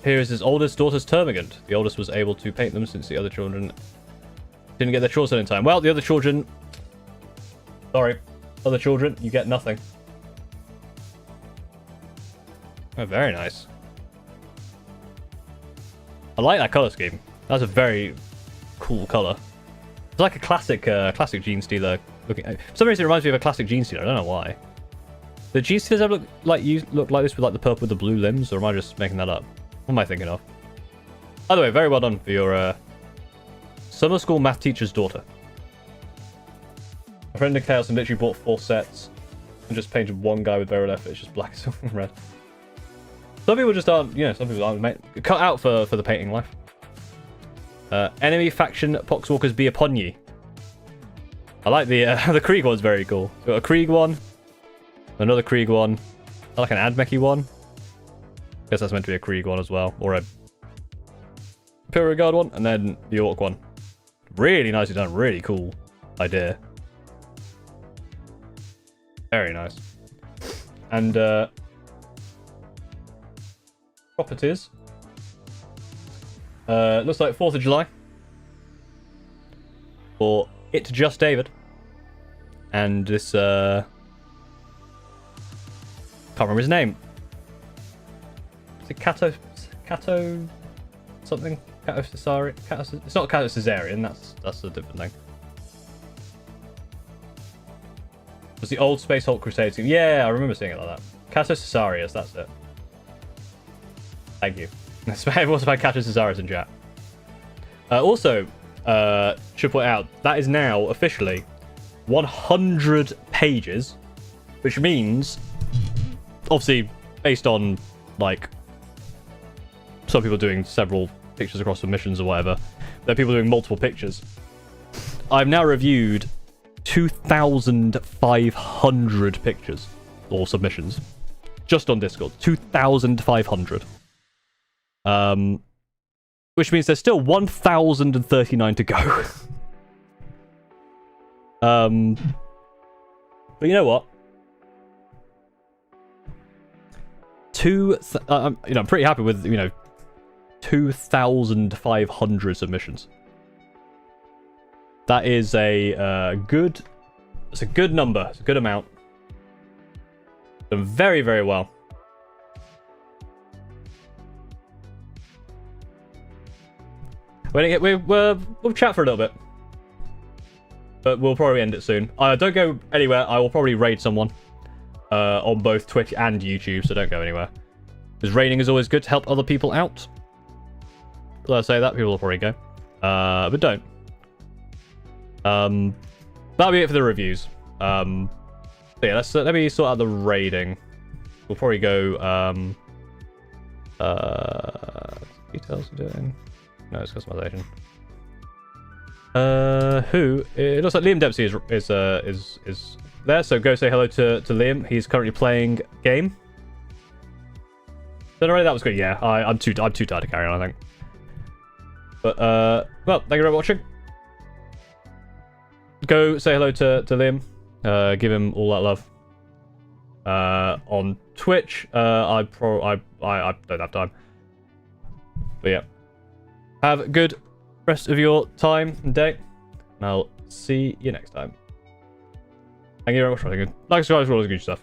Here is his oldest daughter's termagant. The oldest was able to paint them since the other children Didn't get their chores done in time. Well, the other children... Sorry. Other children, you get nothing. Oh, very nice. I like that color scheme. That's a very cool color. It's like a classic Gene Stealer looking. For some reason, it reminds me of a classic Gene Stealer. I don't know why. The Gene Stealers ever look like this with like the purple with the blue limbs, or am I just making that up? What am I thinking of? By the way, very well done for your summer school math teacher's daughter. My friend in Chaos and literally bought 4 sets and just painted one guy with very left. It's just black, silver, and red. Some people just aren't, you know, some people aren't cut out for the painting life. Enemy faction poxwalkers be upon ye. I like the the Krieg one's very cool. Got a Krieg one, another Krieg one, I like an Admechy one. Guess that's meant to be a Krieg one as well, or a Imperial Guard one, and then the Orc one. Really nicely done, really cool idea. Very nice. And properties. Looks like 4th of July. For It Just David. And this, can't remember his name. Is it Cato something? Cato Cesarian? It's not Cato Caesarian, that's a different thing. It was the old Space Hulk Crusade scheme. Yeah, I remember seeing it like that. Cato Caesarius, that's it. Thank you. Everyone's about Cato Caesarius in chat. Also, should point out, that is now officially 100 pages, which means, obviously, based on, like, some people doing several pictures across submissions or whatever, there are people doing multiple pictures. I've now reviewed 2,500 pictures or submissions just on Discord. 2,500. Which means there's still 1,039 to go. But you know what? I'm pretty happy with 2,500 submissions. That is a good. It's a good number. It's a good amount. Done very, very well. We'll chat for a little bit, but we'll probably end it soon. Don't go anywhere. I will probably raid someone on both Twitch and YouTube, so don't go anywhere. Because raiding is always good to help other people out. Let's say that people will probably go, but don't. That'll be it for the reviews. So yeah, let me sort out the raiding. We'll probably go. Details we're doing. No, it's customization. It looks like Liam Dempsey is there, so go say hello to Liam. He's currently playing game. Don't know, that was good. Yeah, I'm too tired to carry on, I think. But well, thank you for watching. Go say hello to Liam. Give him all that love. On Twitch, I don't have time. But yeah. Have a good rest of your time and day. And I'll see you next time. Thank you very much for watching. Like, subscribe for all the good stuff.